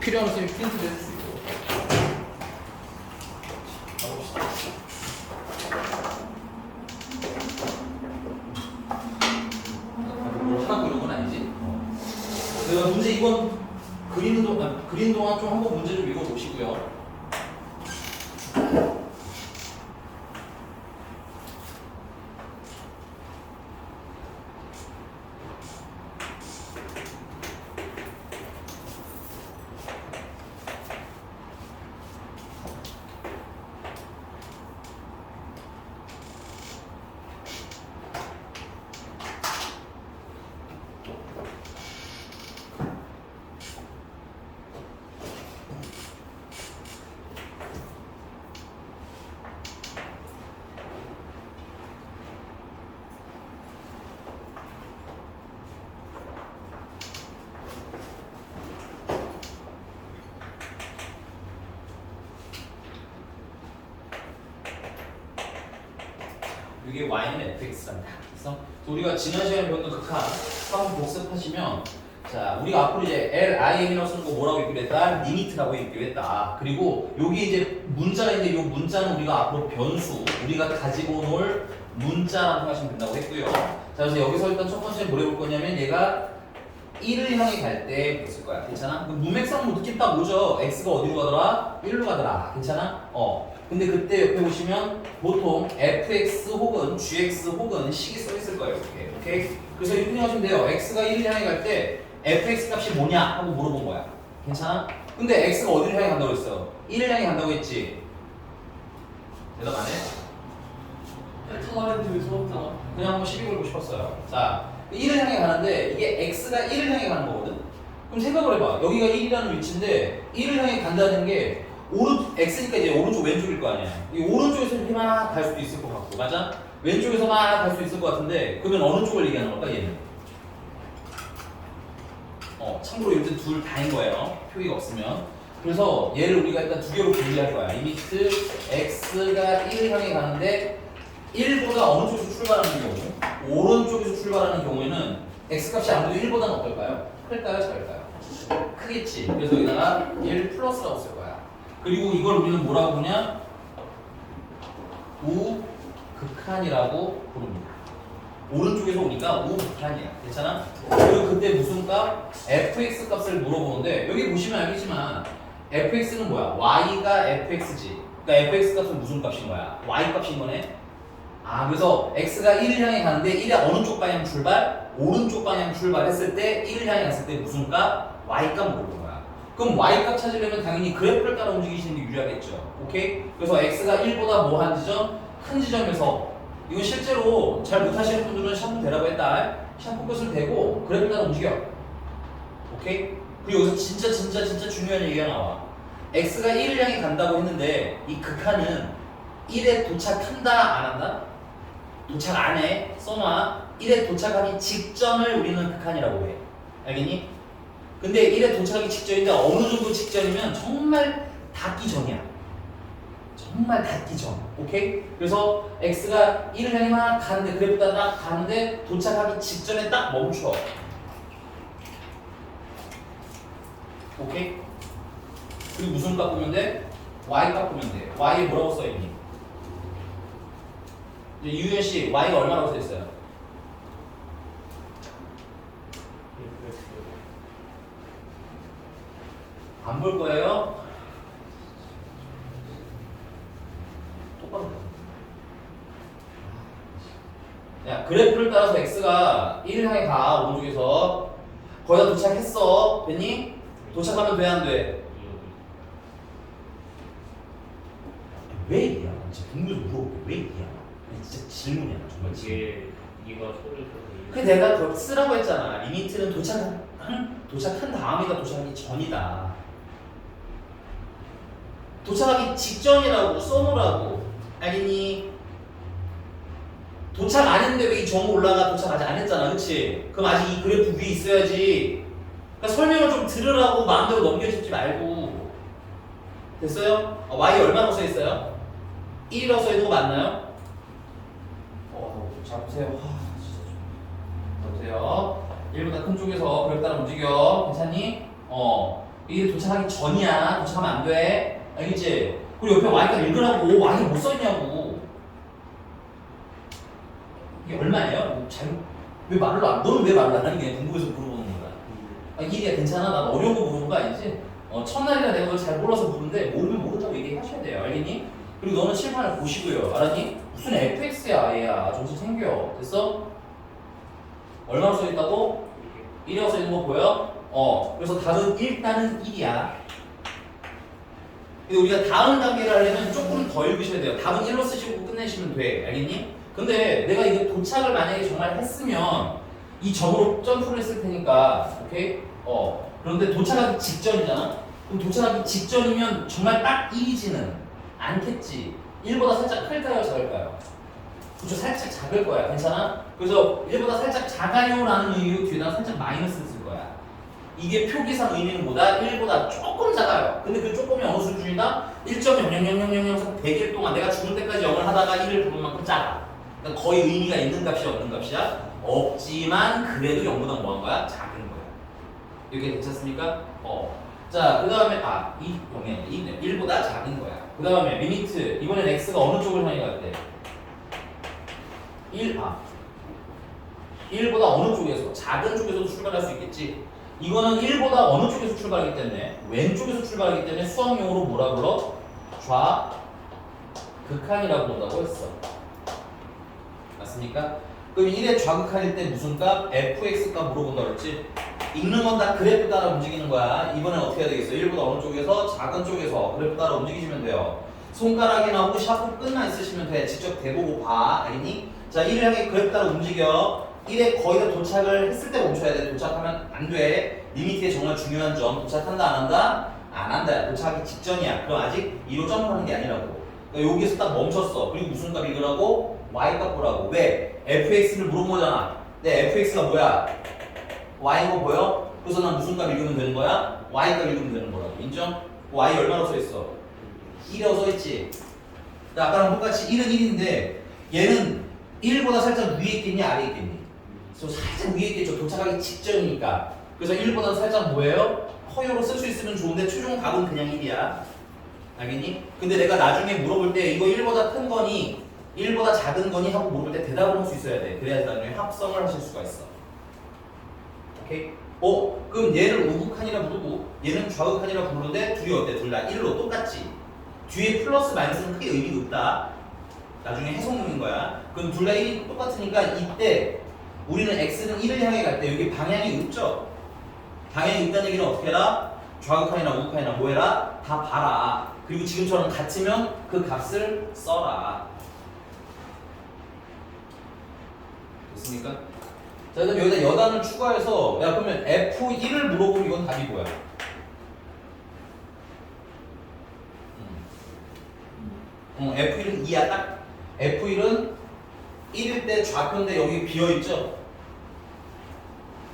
필요하면 쌤이 프린트도 해줄 수 있고. 가봅시다. 뭘 하라고 이런 건 아니지? 내가 문제 이번 그리는 동안 좀 한번 문제 좀 읽어보시고요. 이게 y는 fx란다. 그래서 우리가 지난 시간에 배웠던 극한 한번 복습하시면, 자 우리가 앞으로 이제 LIM이라고 쓰는 거 뭐라고 읽기로 했다? 리미트라고 읽기로 했다. 그리고 여기 이제 문자가 있는데 이 문자는 우리가 앞으로 변수, 우리가 가지고 놀 문자라고 생각하시면 된다고 했고요. 자 그래서 여기서 일단 첫 번째 뭘 해볼 거냐면 얘가 1을 향해 갈 때 있을 거야. 괜찮아? 문맥상 뭐 느낌 딱 오죠? x가 어디로 가더라? 1로 가더라. 괜찮아? 근데 그때 옆에 보시면 보통 fx 혹은 gx 혹은 식이 써 있을 거예요. 이렇게. 오케이? 그래서 이렇게 생각하시면 돼요. x가 1을 향해 갈 때 fx 값이 뭐냐 하고 물어본 거야. 괜찮아? 근데 x가 어디를 향해 간다고 했어? 1을 향해 간다고 했지? 대답 안 해? 통화하는 중에 처음 나와. 그냥 한번 시비 걸고 싶었어요. 자, 1을 향해 가는데 이게 x가 1을 향해 가는 거거든? 그럼 생각을 해봐. 여기가 1이라는 위치인데 1을 향해 간다는 게 x니까 이제 오른쪽 왼쪽일 거 아니야. 이 오른쪽에서 이렇게 막 갈 수도 있을 것 같고, 맞아? 왼쪽에서 막 갈 수 있을 것 같은데 그러면 어느 쪽을 얘기하는 걸까 얘는? 참고로 이제 둘 다인 거예요. 표기가 없으면. 그래서 얘를 우리가 일단 두 개로 분리할 거야. 리미트 x가 1을 향해 가는데 1보다 어느 쪽에서 출발하는 경우, 오른쪽에서 출발하는 경우에는 x값이 아무래도 1보다는 어떨까요? 클까요? 작을까요? 크겠지. 그래서 여기다가 1 플러스라고 쓸 거야. 그리고 이걸 우리는 뭐라고 부르냐? 우극한이라고 부릅니다. 오른쪽에서 오니까 우극한이야. 괜찮아? 그리고 그때 무슨 값? fx 값을 물어보는데 여기 보시면 알겠지만 fx는 뭐야? y가 fx지. 그러니까 fx 값은 무슨 값인 거야? y 값인 거네? 그래서 x가 1을 향해 가는데 1의 어느 쪽 방향 출발? 오른쪽 방향 출발했을 때 1을 향해 갔을 때 무슨 값? y값 물어본 거야. 그럼 y값 찾으려면 당연히 그래프를 따라 움직이시는 게 유리하겠죠. 오케이? 그래서 x가 1보다 뭐 한 지점? 큰 지점에서, 이건 실제로 잘 못하시는 분들은 샤프 대라고 했다. 샤프 끝을 대고 그래프를 따라 움직여. 오케이? 그리고 여기서 진짜 중요한 얘기가 나와. x가 1을 향해 간다고 했는데 이 극한은 1에 도착한다 안 한다? 도착 안 해. 써놔. 1에 도착하기 직전을 우리는 극한이라고 해. 알겠니? 근데 1에 도착하기 직전인데 어느 정도 직전이면 정말 닿기 전이야. 정말 닿기 전. 오케이? 그래서 x가 1을 향해 막 가는데 그래프가 딱 가는데 도착하기 직전에 딱 멈춰. 오케이? 그리고 무슨 값 보면 돼? y 값 보면 돼. y에 뭐라고 써있니? 유현 씨, y가 얼마라고 써 있어요? 안 볼 거예요? 똑바로. 야, 그래프를 따라서 x가 1을 향해 가. 오른쪽에서 거의 다 도착했어. 됐니? 도착하면 돼, 안 돼? 왜 이야? 진짜 궁금해서 물어볼게. 왜 이야? 진짜 질문이야. 정말 이게 이가 소리를 그 내가 그걸 쓰라고 했잖아. 리미트는 도착한 다음이다, 도착하기 전이다. 도착하기 직전이라고 써놓으라고. 알겠니? 도착 안 했는데 왜 이 점 올라가? 도착 아직 안 했잖아. 그치? 그럼 아직 이 그래프 위에 있어야지. 그러니까 설명을 좀 들으라고 마음대로 넘겨짚지 말고. 됐어요? y 얼마나 써 있어요? 1이라고 써 있는 거 맞나요? 자 보세요. 진짜 좀. 보세요. 1보다 큰 쪽에서 그래프 따라 움직여. 괜찮니? 이게 도착하기 전이야. 도착하면 안 돼. 알겠지? 그리고 옆에 y가 읽으라고 y를 못 써있냐고. 이게 얼마예요? 왜 말을 안, 너는 왜 말을 안 하는 게 궁금해서 물어보는 거야. 아, 이게 괜찮아? 난 어려운 거 물어본 거 아니지? 첫날이라 내가 그걸 잘 몰라서 물는데 모르면 모른다고 얘기하셔야 돼요. 알겠니? 그리고 너는 칠판을 보시고요. 알았니? 무슨 fx야 얘야. 정신 챙겨. 됐어? 얼마나 써있다고? 1이라고 써있는 거 보여? 그래서 답은 일단은 1이야. 근데 우리가 다음 단계를 하려면 조금 더 읽으셔야 돼요. 답은 1로 쓰시고 끝내시면 돼. 알겠니? 근데 내가 이거 도착을 만약에 정말 했으면 이 점으로 점프를 했을 테니까, 오케이? 그런데 도착하기 직전이잖아? 그럼 도착하기 직전이면 정말 딱 1이지는 않겠지. 1보다 살짝 클까요? 작을까요? 그쵸, 살짝 작을 거야. 괜찮아? 그래서 1보다 살짝 작아요라는 의미로 뒤에다 살짝 마이너스를 쓸 거야. 이게 표기상 의미는 보다 1보다 조금 작아요. 근데 그 조금이 어느 수준이다? 1.0000000 100일 동안 내가 죽을 때까지 0을 하다가 1을 부른 만큼 작아. 그러니까 거의 의미가 있는 값이야, 없는 값이야? 없지만 그래도 0보다 뭐한 거야? 작은 거야. 이렇게 괜찮습니까? 자, 그 다음에 이 0이 1보다 작은 거야. 그 다음에 리미트. 이번엔 x가 어느 쪽을 향해 갈 때? 1보다 어느 쪽에서? 작은 쪽에서도 출발할 수 있겠지. 이거는 1보다 어느 쪽에서 출발하기 때문에 왼쪽에서 출발하기 때문에 수학용어로 뭐라 불러? 좌극한이라고 본다고 했어. 맞습니까? 그럼 1의 좌극한일 때 무슨 값? fx 값 물어본다고 했지? 읽는 건 다 그래프 따라 움직이는 거야. 이번엔 어떻게 해야 되겠어? 1보다 어느 쪽에서? 작은 쪽에서 그래프 따라 움직이시면 돼요. 손가락이나 혹은 샤프 끝만 있으시면 돼. 직접 대보고 봐. 알겠니? 자, 1을 향해 그래프 따라 움직여. 1에 거의 다 도착을 했을 때 멈춰야 돼. 도착하면 안 돼. 리미트의 정말 중요한 점. 도착한다 안 한다? 안 한다. 도착하기 직전이야. 그럼 아직 2로 점프하는 게 아니라고. 그러니까 여기서 딱 멈췄어. 그리고 무슨 값 읽으라고? y 값 보라고. 왜? fx를 물어본 거잖아. 근데 fx가 뭐야? y인 거 보여? 그래서 난 무슨 값 읽으면 되는 거야? y 값 읽으면 되는 거라고. 인정? y 얼마로 써있어? 1이라고 써있지? 아까랑 똑같이 1은 1인데 얘는 1보다 살짝 위에 있겠니? 아래에 있겠니? 그래서 살짝 위에 있겠죠. 도착하기 직전이니까. 그래서 1보다 살짝 뭐예요? 허용으로 쓸 수 있으면 좋은데 최종 답은 그냥 1이야. 알겠니? 근데 내가 나중에 물어볼 때 이거 1보다 큰 거니 1보다 작은 거니 하고 물어볼 때 대답을 할 수 있어야 돼. 그래야 나중에 합성을 하실 수가 있어. 오케이? 그럼 얘를 우극한이라 부르고 얘는 좌극한이라 부르는데 둘이 어때? 둘 다 1로 똑같지? 뒤에 플러스 마이너스는 크게 의미가 없다. 나중에 해석용인 거야. 그럼 둘 다 1이 똑같으니까 이때 우리는 x는 1을 향해 갈 때 여기 방향이 없죠? 방향이 있다는 얘기는 어떻게 해라? 좌극한이나 우극한이나 뭐 해라? 다 봐라. 그리고 지금처럼 같으면 그 값을 써라. 됐습니까? 자, 그럼 여기다 여단을 추가해서 야 그러면 F1을 물어보면 이건 답이 뭐야? F1은 2야 딱. F1은 1일 때 좌표인데 여기 비어있죠?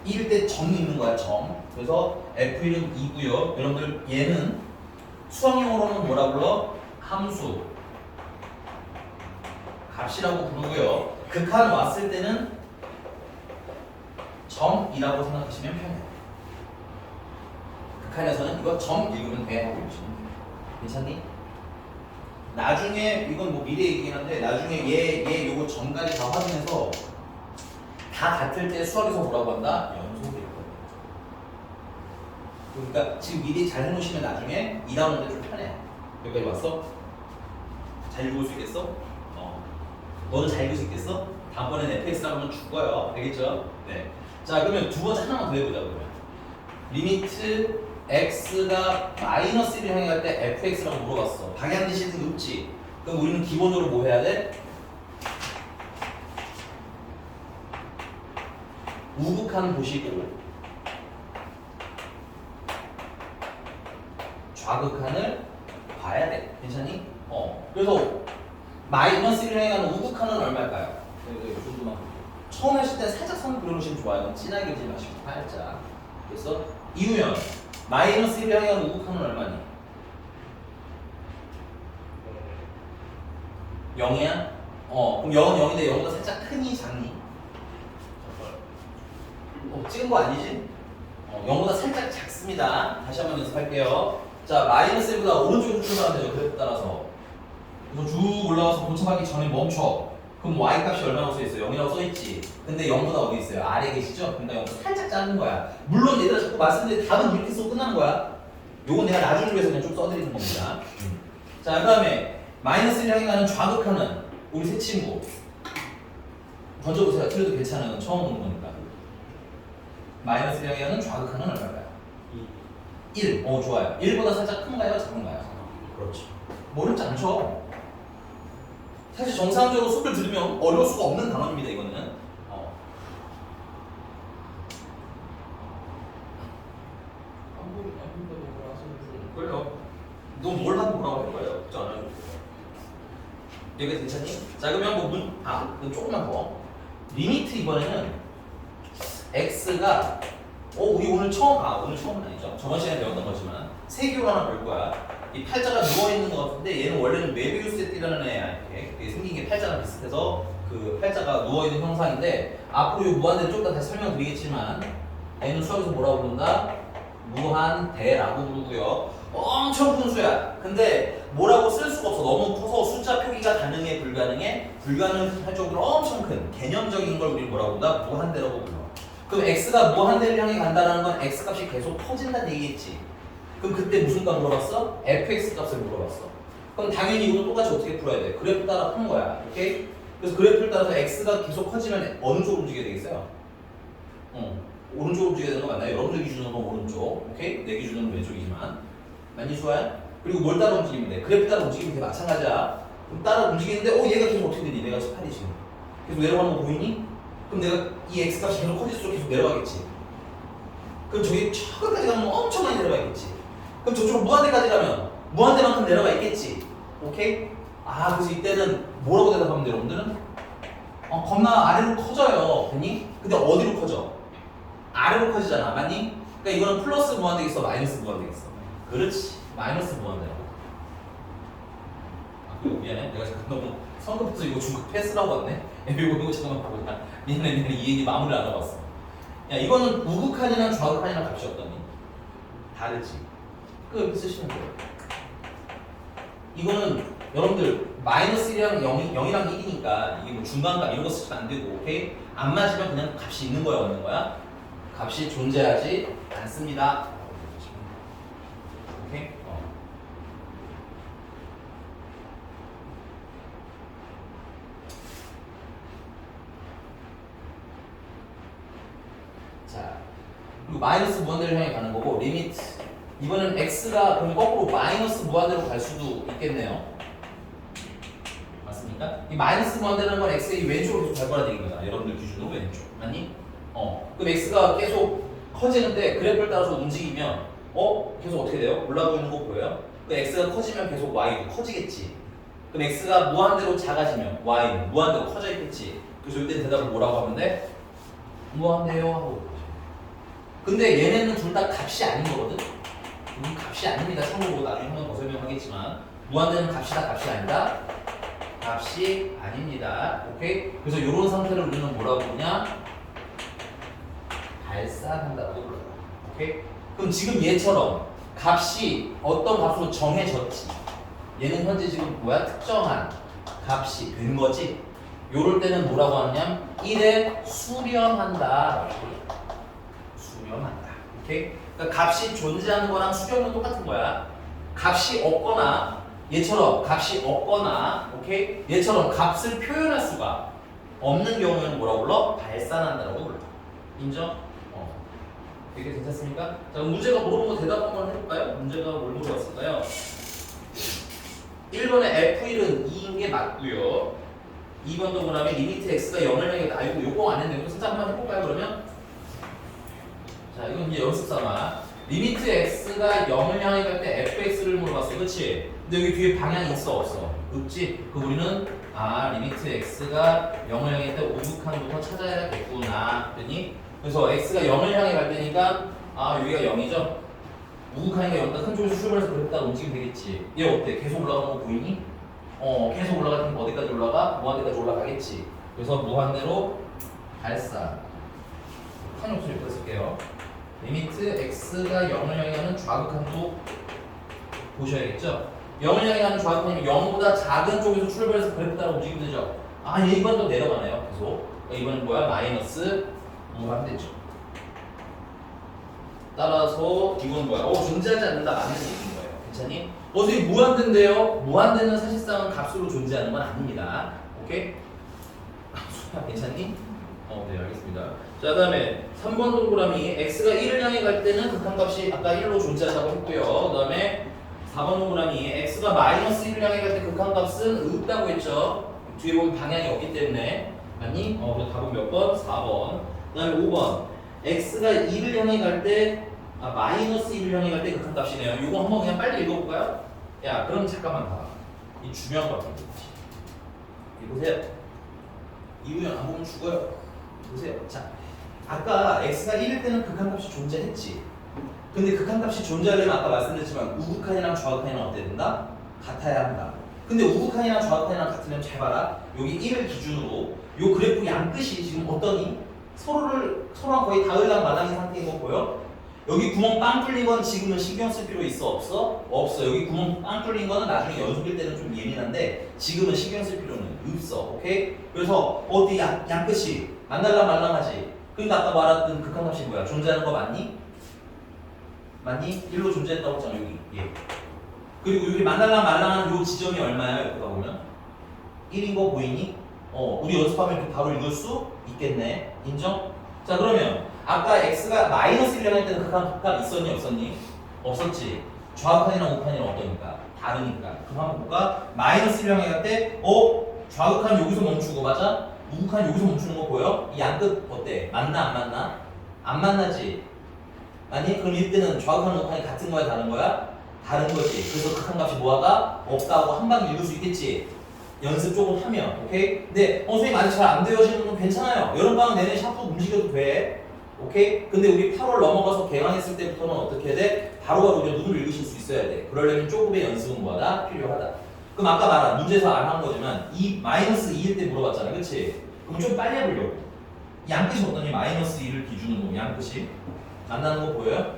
1일 때 점 있는 거야 점. 그래서 F1은 2고요. 여러분들 얘는 수학용어로는 뭐라 불러? 함수 값이라고 부르고요. 극한 왔을 때는 점이라고 생각하시면 편해요. 극한에서는 이거 점 읽으면 돼 하고 보시면 돼요. 괜찮니? 나중에 이건 뭐 미래 얘기긴 한데 나중에 얘 요거 점까지 다 확인해서 다 같을 때 수학에서 뭐라고 한다? 연속일 거예요. 그러니까 지금 미리 잘 해놓으시면 나중에 2라운드 좀 편해. 여기까지 왔어? 잘 읽을 수 있겠어? 너는 잘 읽을 수 있겠어? 다음번엔 fx라고 하면 죽어요. 알겠죠? 네. 자 그러면 두 번째 하나만 더 해보자 그러면. 리미트 x가 마이너스 1을 향해 갈 때 fx라고 물어봤어. 방향 지시는 없지. 그럼 우리는 기본적으로 뭐 해야 돼? 우극한 보시고 좌극한을 봐야 돼. 괜찮니? 그래서 마이너스 1을 향해 가는 우극한은 얼마일까요? 정도만. 처음 하실 때 살짝 선 그려놓으시면 좋아요. 진하게 그리지 마시고 살짝. 그래서 이유면 마이너스 1을 향해 가는 우극한은 얼마니? 0이야? 그럼 0은 0인데 0보다 살짝 크니 작니? 찍은 거 아니지? 0보다 살짝 작습니다. 다시 한번 연습할게요. 자, 마이너스 1보다 오른쪽으로 출발하면 되죠. 그래프 따라서. 그래서 쭉 올라가서 도착하기 전에 멈춰. 그럼 y 값이 얼마라고 써있어요? 0이라고 써있지. 근데 0보다 어디 있어요? 아래에 계시죠? 그러니까 0보다 살짝 작은 거야. 물론 얘들아 자꾸 말씀드린 답은 이렇게 쓰고 끝나는 거야. 요건 내가 나중을 위해서 그냥 좀 써드리는 겁니다. 자, 그 다음에 마이너스 1을 향해 가는 좌극하는 우리 새 친구. 던져보세요. 틀려도 괜찮은 처음 보는 거니까. 마이너스 1을 향해 가는 좌극하는 얼마일까요? 1. 좋아요. 1보다 살짝 큰가요? 작은가요? 그렇죠. 어렵지 않죠? 사실 정상적으로 수를 들으면 어려울 수가 없는 단원입니다. 이거는. 그래요. 너 뭘 하고 뭐라고 할 거예요? 그렇지 않아요? 여기 괜찮니? 자, 그러면 그럼 조금만 더. 리미트 이번에는 x가 우리 오늘 처음은 아니죠. 저번 시간에 배웠던 거지만 세 개로 하나 볼 거야. 이 팔자가 누워 있는 것 같은데 얘는 원래는 메비우스 띠라는 애야. 이렇게 생긴 게 팔자랑 비슷해서 그 팔자가 누워 있는 형상인데 앞으로 이 무한대를 좀 이따 다시 설명드리겠지만 얘는 수학에서 뭐라고 부른다? 무한대라고 부르고요. 엄청 큰 수야. 근데 뭐라고 쓸 수가 없어. 너무 커서 숫자 표기가 가능해, 불가능해? 불가능할 정도로 엄청 큰 개념적인 걸 우리 뭐라고 부른다? 무한대라고 불러. 그럼 x가 무한대를 향해 간다는 건 x 값이 계속 커진다는 얘기겠지. 그럼 그때 무슨 값 물어봤어? fx 값을 물어봤어. 그럼 당연히 이것도 똑같이 어떻게 풀어야 돼? 그래프 따라 푸는 거야. 오케이? 그래서 그래프를 따라서 x가 계속 커지면 어느 쪽으로 움직여야 되겠어요? 오른쪽으로 움직여야 되는 거 맞나요? 여러분들 기준으로는 오른쪽. 오케이? 내 기준으로는 왼쪽이지만. 맞니, 수아야? 그리고 뭘 따라 움직이면 돼? 그래프 따라 움직이면 돼. 마찬가지야. 그럼 따라 움직이는데 얘가 계속 어떻게 되니? 내가 18이 지금. 계속 내려가는 거 보이니? 그럼 내가 이 x 값이 계속 커질수록 계속 내려가겠지. 그럼 저기 저기까지 가면 엄청 많이 내려가겠지. 그럼 저쪽으로 무한대까지 가면 무한대만큼 내려가 있겠지. 오케이? 그래서 이때는 뭐라고 대답하면 돼요, 여러분들은? 겁나 아래로 커져요. 됐니? 근데 어디로 커져? 아래로 커지잖아. 맞니? 그러니까 이거는 플러스 무한대겠어, 마이너스 무한대겠어. 그렇지. 마이너스 무한대라고. 그리고 미안해. 내가 잠깐 너무 성급해서 이거 중급 패스라고 왔네. 이거 잠깐만 보자. 미안해. 이 얘기 마무리를 안 해봤어. 야, 이거는 우극한이랑 좌극한이랑 값이 어떠니? 다르지. 이렇게 쓰시면 돼요. 이거는 여러분들 마이너스 1이랑 0이랑 1이니까 이게 뭐 중간값 이런 거 쓰시면 안 되고, 오케이? 안 맞으면 그냥 값이 있는 거야, 없는 거야? 값이 존재하지 않습니다. 오케이? 자, 그리고 마이너스 무한대를 향해 가는 거고, 리미트. 이번엔 x가 그럼 거꾸로 마이너스 무한대로 갈 수도 있겠네요. 맞습니까? 이 마이너스 무한대라는 건 x의 왼쪽으로 계속 갈 거라는 얘기입니다. 여러분들 기준으로 왼쪽. 맞니? 그럼 x가 계속 커지는데 그래프를 따라서 움직이면 계속 어떻게 돼요? 올라가고 있는 거 보여요? 그 x가 커지면 계속 y도 커지겠지. 그럼 x가 무한대로 작아지면 y는 무한대로 커져 있겠지. 그래서 이때 대답을 뭐라고 하면 돼? 무한대요 하고. 근데 얘네는 둘 다 값이 아닌 거거든? 값이 아닙니다. 참고로 나중에 한 번 더 설명하겠지만 무한대는 값이다, 값이 아니다. 값이 아닙니다. 오케이? 그래서 이런 상태를 우리는 뭐라고 부르냐? 발산한다고 불러요. 오케이? 그럼 지금 얘처럼 값이 어떤 값으로 정해졌지. 얘는 현재 지금 뭐야? 특정한 값이 된 거지. 요럴 때는 뭐라고 하느냐? 1에 수렴한다. 수렴한다. 오케이? 그러니까 값이 존재하는 거랑 수렴은 똑같은 거야. 값이 없거나 얘처럼 값이 없거나, 오케이? 얘처럼 값을 표현할 수가 없는 경우에는 뭐라고 불러? 발산한다라고 불러. 인정? 이게 괜찮습니까? 자, 그럼 문제가 물어본 거 대답 한번 해볼까요? 문제가 뭘 물어봤을까요? 1번에 F1은 2인 게 맞고요. 2번 동그라미 리미트 x가 0을 향해 이거 요거 안 했는데 이거 살짝 한번 해볼까요, 그러면? 자, 이건 이제 연습 삼아. 리미트 x가 0을 향해 갈 때 fx를 물어봤어, 그치? 근데 여기 뒤에 방향이 있어, 없어? 없지? 그 우리는 리미트 x가 0을 향해 때 우극한부터 찾아야겠구나. 그랬니? 그래서 x가 0을 향해 갈 때니까 여기가 0이죠? 우극하니까 0보다 큰 쪽에서 출발해서 그랬다 움직이면 되겠지. 얘 어때? 계속 올라가는 거 보이니? 계속 올라가니까 어디까지 올라가? 무한대까지 올라가겠지. 그래서 무한대로 발산. 칸이 없으면 여기다 쓸게요. 리미트 x가 0을 향해 가는 좌극한도 보셔야겠죠? 0을 향해 가는 좌극한이면 0보다 작은 쪽에서 출발해서 그래프 따라 움직이면 되죠? 아, 이번도 내려가네요. 계속. 이번은 뭐야? 마이너스 무한 되죠. 따라서 이건 뭐야? 존재하지 않는다. 맞는 얘기인 거예요. 괜찮니? 선생님 무한대인데요? 무한대는 사실상은 값으로 존재하는 건 아닙니다. 오케이? 괜찮니? 네, 알겠습니다. 자, 그 다음에 3번 동그라미 x가 1을 향해 갈 때는 극한값이 아까 1로 존재한다고 했고요. 그 다음에 4번 동그라미 x가 마이너스 1을 향해 갈 때 극한값은 없다고 했죠. 뒤에 보면 방향이 없기 때문에. 아니? 그럼 답은 몇 번? 4번. 그 다음에 5번 x가 2를 향해 갈 때 마이너스 1을 향해 갈 때 극한값이네요. 이거 한번 그냥 빨리 읽어볼까요? 야, 그럼 잠깐만 봐. 이 중요한 거 같은데. 이거 보세요. 이유형 안 보면 죽어요. 보세요. 자, 아까 x가 1일 때는 극한값이 존재했지. 근데 극한값이 존재하려면 아까 말씀드렸지만 우극한이랑 좌극한이랑 어때야 된다? 같아야 한다. 근데 우극한이랑 좌극한이랑 같으면 잘 봐라. 여기 1을 기준으로 요 그래프 양 끝이 지금 어떠니? 서로랑 거의 닿을랑 말랑인 상태인 거 보여? 여기 구멍 빵 뚫린 건 지금은 신경 쓸 필요 있어? 없어? 없어. 여기 구멍 빵 뚫린 거는 나중에 연속일 때는 좀 예민한데 지금은 신경 쓸 필요는 없어. 오케이? 그래서 어디 양 끝이 만날랑 말랑하지? 그러니까 아까 말했던 극한값이 뭐야? 존재하는 거 맞니? 맞니? 1로 존재했다고 했잖아 여기. 예. 그리고 여기 만날랑 말랑하는 요 지점이 얼마야? 여기가 보면 1인 거 보이니? 우리 연습하면 이렇게 바로 읽을 수 있겠네. 인정? 자, 그러면 아까 x가 마이너스 1을 향할 때는 극한 있었니 없었니? 없었지. 좌극한이랑 우극한이랑 어떠니까? 다르니까. 그럼 한번 볼까? 마이너스 1을 향할 때 좌극한 여기서 멈추고 맞아? 우극한 여기서 멈추는 거 보여? 이 양끝 어때? 맞나 안 맞나? 안 만나지? 아니? 그럼 이때는 좌극한 우극한이 같은 거야 다른 거야? 다른 거지. 그래서 극한값이 뭐하다? 없다고 한 방에 읽을 수 있겠지? 연습 조금 하면. 오케이? 근데 선생님 아직 잘 안 되시는 분은 괜찮아요. 여름방학 내내 샤프 움직여도 돼. 오케이? 근데 우리 8월 넘어가서 개강했을 때부터는 어떻게 해야 돼? 바로바로 그냥 눈으로 읽으실 수 있어야 돼. 그러려면 조금의 연습은 뭐하다? 필요하다. 그럼 아까 말한 문제에서 안 한 거지만 이 마이너스 2일 때 물어봤잖아. 그치? 그럼 좀 빨리 해보려고. 양끝이 어떠니? 마이너스 2를 기준으로 양끝이 만나는 거 보여요?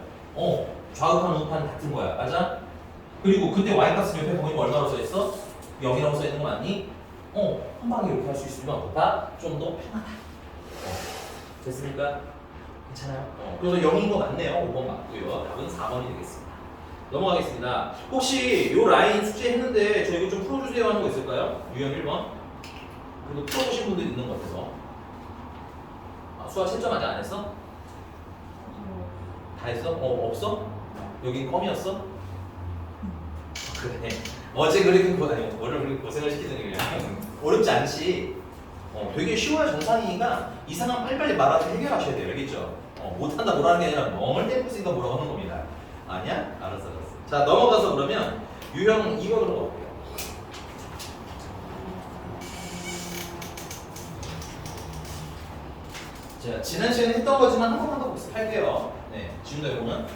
좌극한 우극한 같은 거야. 맞아? 그리고 그때 y값은 옆에 보니까 얼마로 써있어? 0이라고 써있는 거 맞니? 한 방에 이렇게 할 수 있으면 어떻다? 좀 더 편하다. 됐습니까? 괜찮아요? 그래서 0인 거 맞네요. 5번 맞고요. 답은 4번이 되겠습니다. 넘어가겠습니다. 혹시 요 라인 숙제 했는데 저 이거 좀 풀어주세요 하는 거 있을까요? 유형 1번. 그래도 풀어보신 분들 있는 것 같아서. 수학 실점 아직 안 했어? 다 했어? 없어? 여긴 껌이었어? 그래. 어제 그렇게 오늘 그렇게 고생을 시키더니 그냥 어렵지 않지. 되게 쉬워야 정상이니까 이상한 빨리빨리 말아서 해결하셔야 돼요. 알겠죠? 못한다 뭐라는 게 아니라 멍을 때리고 있으니까 뭐라고 하는 겁니다. 아니야? 알았어. 자, 넘어가서 그러면 유형 2번으로 가볼게요. 자, 지난 시간에 했던 거지만 한 번만 더 복습할게요. 네, 지금도 보면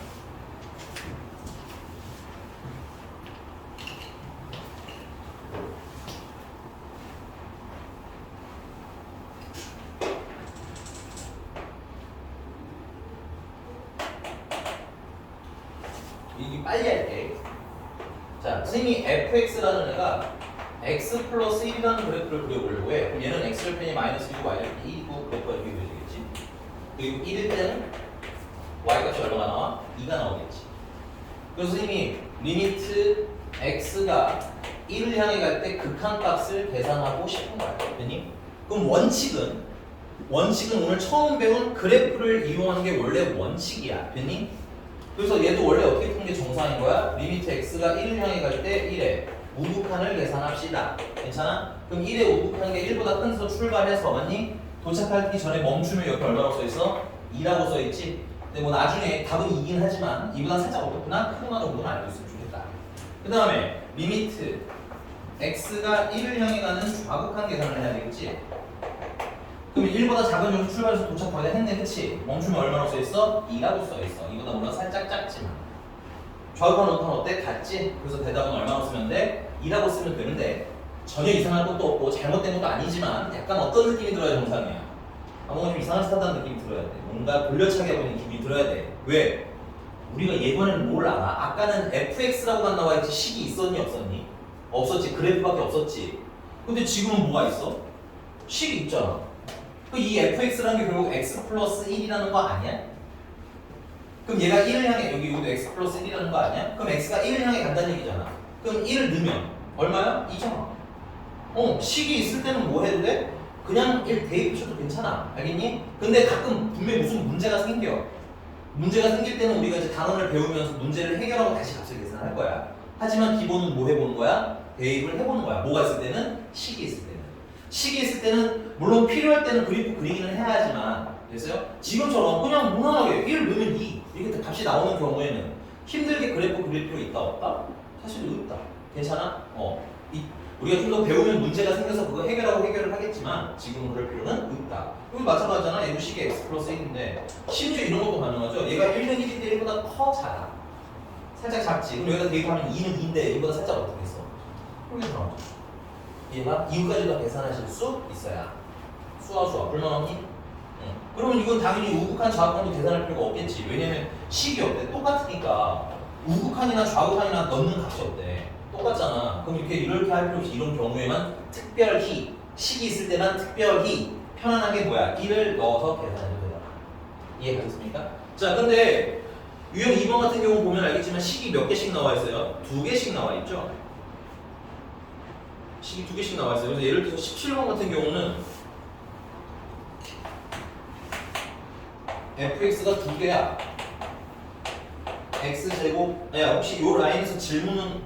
이게 빨리 할게. 자, 선생님이 fx라는 애가 x 플러스 1이라는 그래프를 그려보려고 해. 그럼 얘는 x를 편이 마이너스 1이고 y를 편이 2이고 그래프가 이렇게 그려지겠지. 그리고 1일 때는 y값이 얼마가 나와? 2가 나오겠지. 그래서 선생님이 리미트 x가 1을 향해 갈 때 극한값을 계산하고 싶은 거야. 됐니? 그럼 원칙은 오늘 처음 배운 그래프를 이용하는 게 원래 원칙이야. 됐니? 그래서 얘도 원래 어떻게 푸는 게 정상인 거야? 리미트 x가 1을 향해 갈 때 1에 우극한을 계산합시다. 괜찮아? 그럼 1에 우극한 게 1보다 큰 데서 출발해서 맞니? 도착하기 전에 멈추면 옆에 얼마라고 써있어? 2라고 써있지? 근데 뭐 나중에 답은 2긴 하지만 2보다 살짝 어렵구나? 크구나 정도는 알고 있으면 좋겠다. 그 다음에 리미트 x가 1을 향해 가는 좌극한 계산을 해야 되겠지? 그럼 1보다 작은 점수 출발해서 도착하게 했네, 그치? 멈추면 얼마나 써있어? 2라고 써있어. 이보다 물론 살짝 작지만. 좌극한 우극한 어때? 같지? 그래서 대답은 얼마나 쓰면 돼? 2라고 쓰면 되는데 전혀 이상한 것도 없고 잘못된 것도 아니지만 약간 어떤 느낌이 들어야 정상이야? 뭔가 좀 이상한 짓 한다는 느낌이 들어야 돼. 뭔가 돌려차기 하고 있는 기분이 들어야 돼. 왜? 우리가 예번에는 뭘 알아? 아까는 fx라고만 나와있지 식이 있었니 없었니? 없었지. 그래프밖에 없었지. 근데 지금은 뭐가 있어? 식이 있잖아. 이 fx라는 게 결국 x 플러스 1이라는 거 아니야? 그럼 얘가 1을 향해 여기도 x 플러스 1이라는 거 아니야? 그럼 x가 1을 향해 간다는 얘기잖아. 그럼 1을 넣으면 얼마야? 2잖아. 식이 있을 때는 뭐 해도 돼? 그냥 1 대입하셔도 괜찮아. 알겠니? 근데 가끔 분명히 무슨 문제가 생겨. 문제가 생길 때는 우리가 이제 단원을 배우면서 문제를 해결하고 다시 값을 계산할 거야. 하지만 기본은 뭐 해보는 거야? 대입을 해보는 거야. 뭐가 있을 때는? 식이 있을 때는. 식이 있을 때는 물론 필요할 때는 그래프 그리기는 해야 하지만 됐어요? 지금처럼 그냥 무난하게 1 넣으면 2 이렇게 값이 나오는 경우에는 힘들게 그래프 그릴 필요 있다 없다? 사실 없다. 괜찮아? 우리가 좀 더 배우면 문제가 생겨서 그거 해결을 하겠지만 지금은 그럴 필요는 없다. 여기 마찬가지잖아. 얘도 식이 x 플러스 1인데 심지어 이런 것도 가능하죠. 얘가 1는 1인데 1보다 커 작아. 살짝 작지. 그럼 여기다 대입하면 2는 2인데 얘보다 살짝 어떻게 했어? 여기 나오죠. 얘가 이유까지도 계산하실 수 있어야. 수와 불만 없니? 그러면 이건 당연히 우극한 좌극한도 계산할 필요가 없겠지. 왜냐면 식이 없대. 똑같으니까 우극한이나 좌극한이나 넣는 값이 없대. 똑같잖아. 그럼 이렇게 할 필요 없이 이런 경우에만 특별히 식이 있을 때만 특별히 편안하게 뭐야? 1을 넣어서 계산해도 되잖아. 이해가셨습니까? 자, 근데 유형 2번 같은 경우 보면 알겠지만 식이 몇 개씩 나와 있어요? 2개씩 나와 있죠? 식이 2개씩 나와 있어요. 그래서 예를 들어서 17번 같은 경우는 fx가 2개야. x제곱. 야, 혹시 요 라인에서 질문은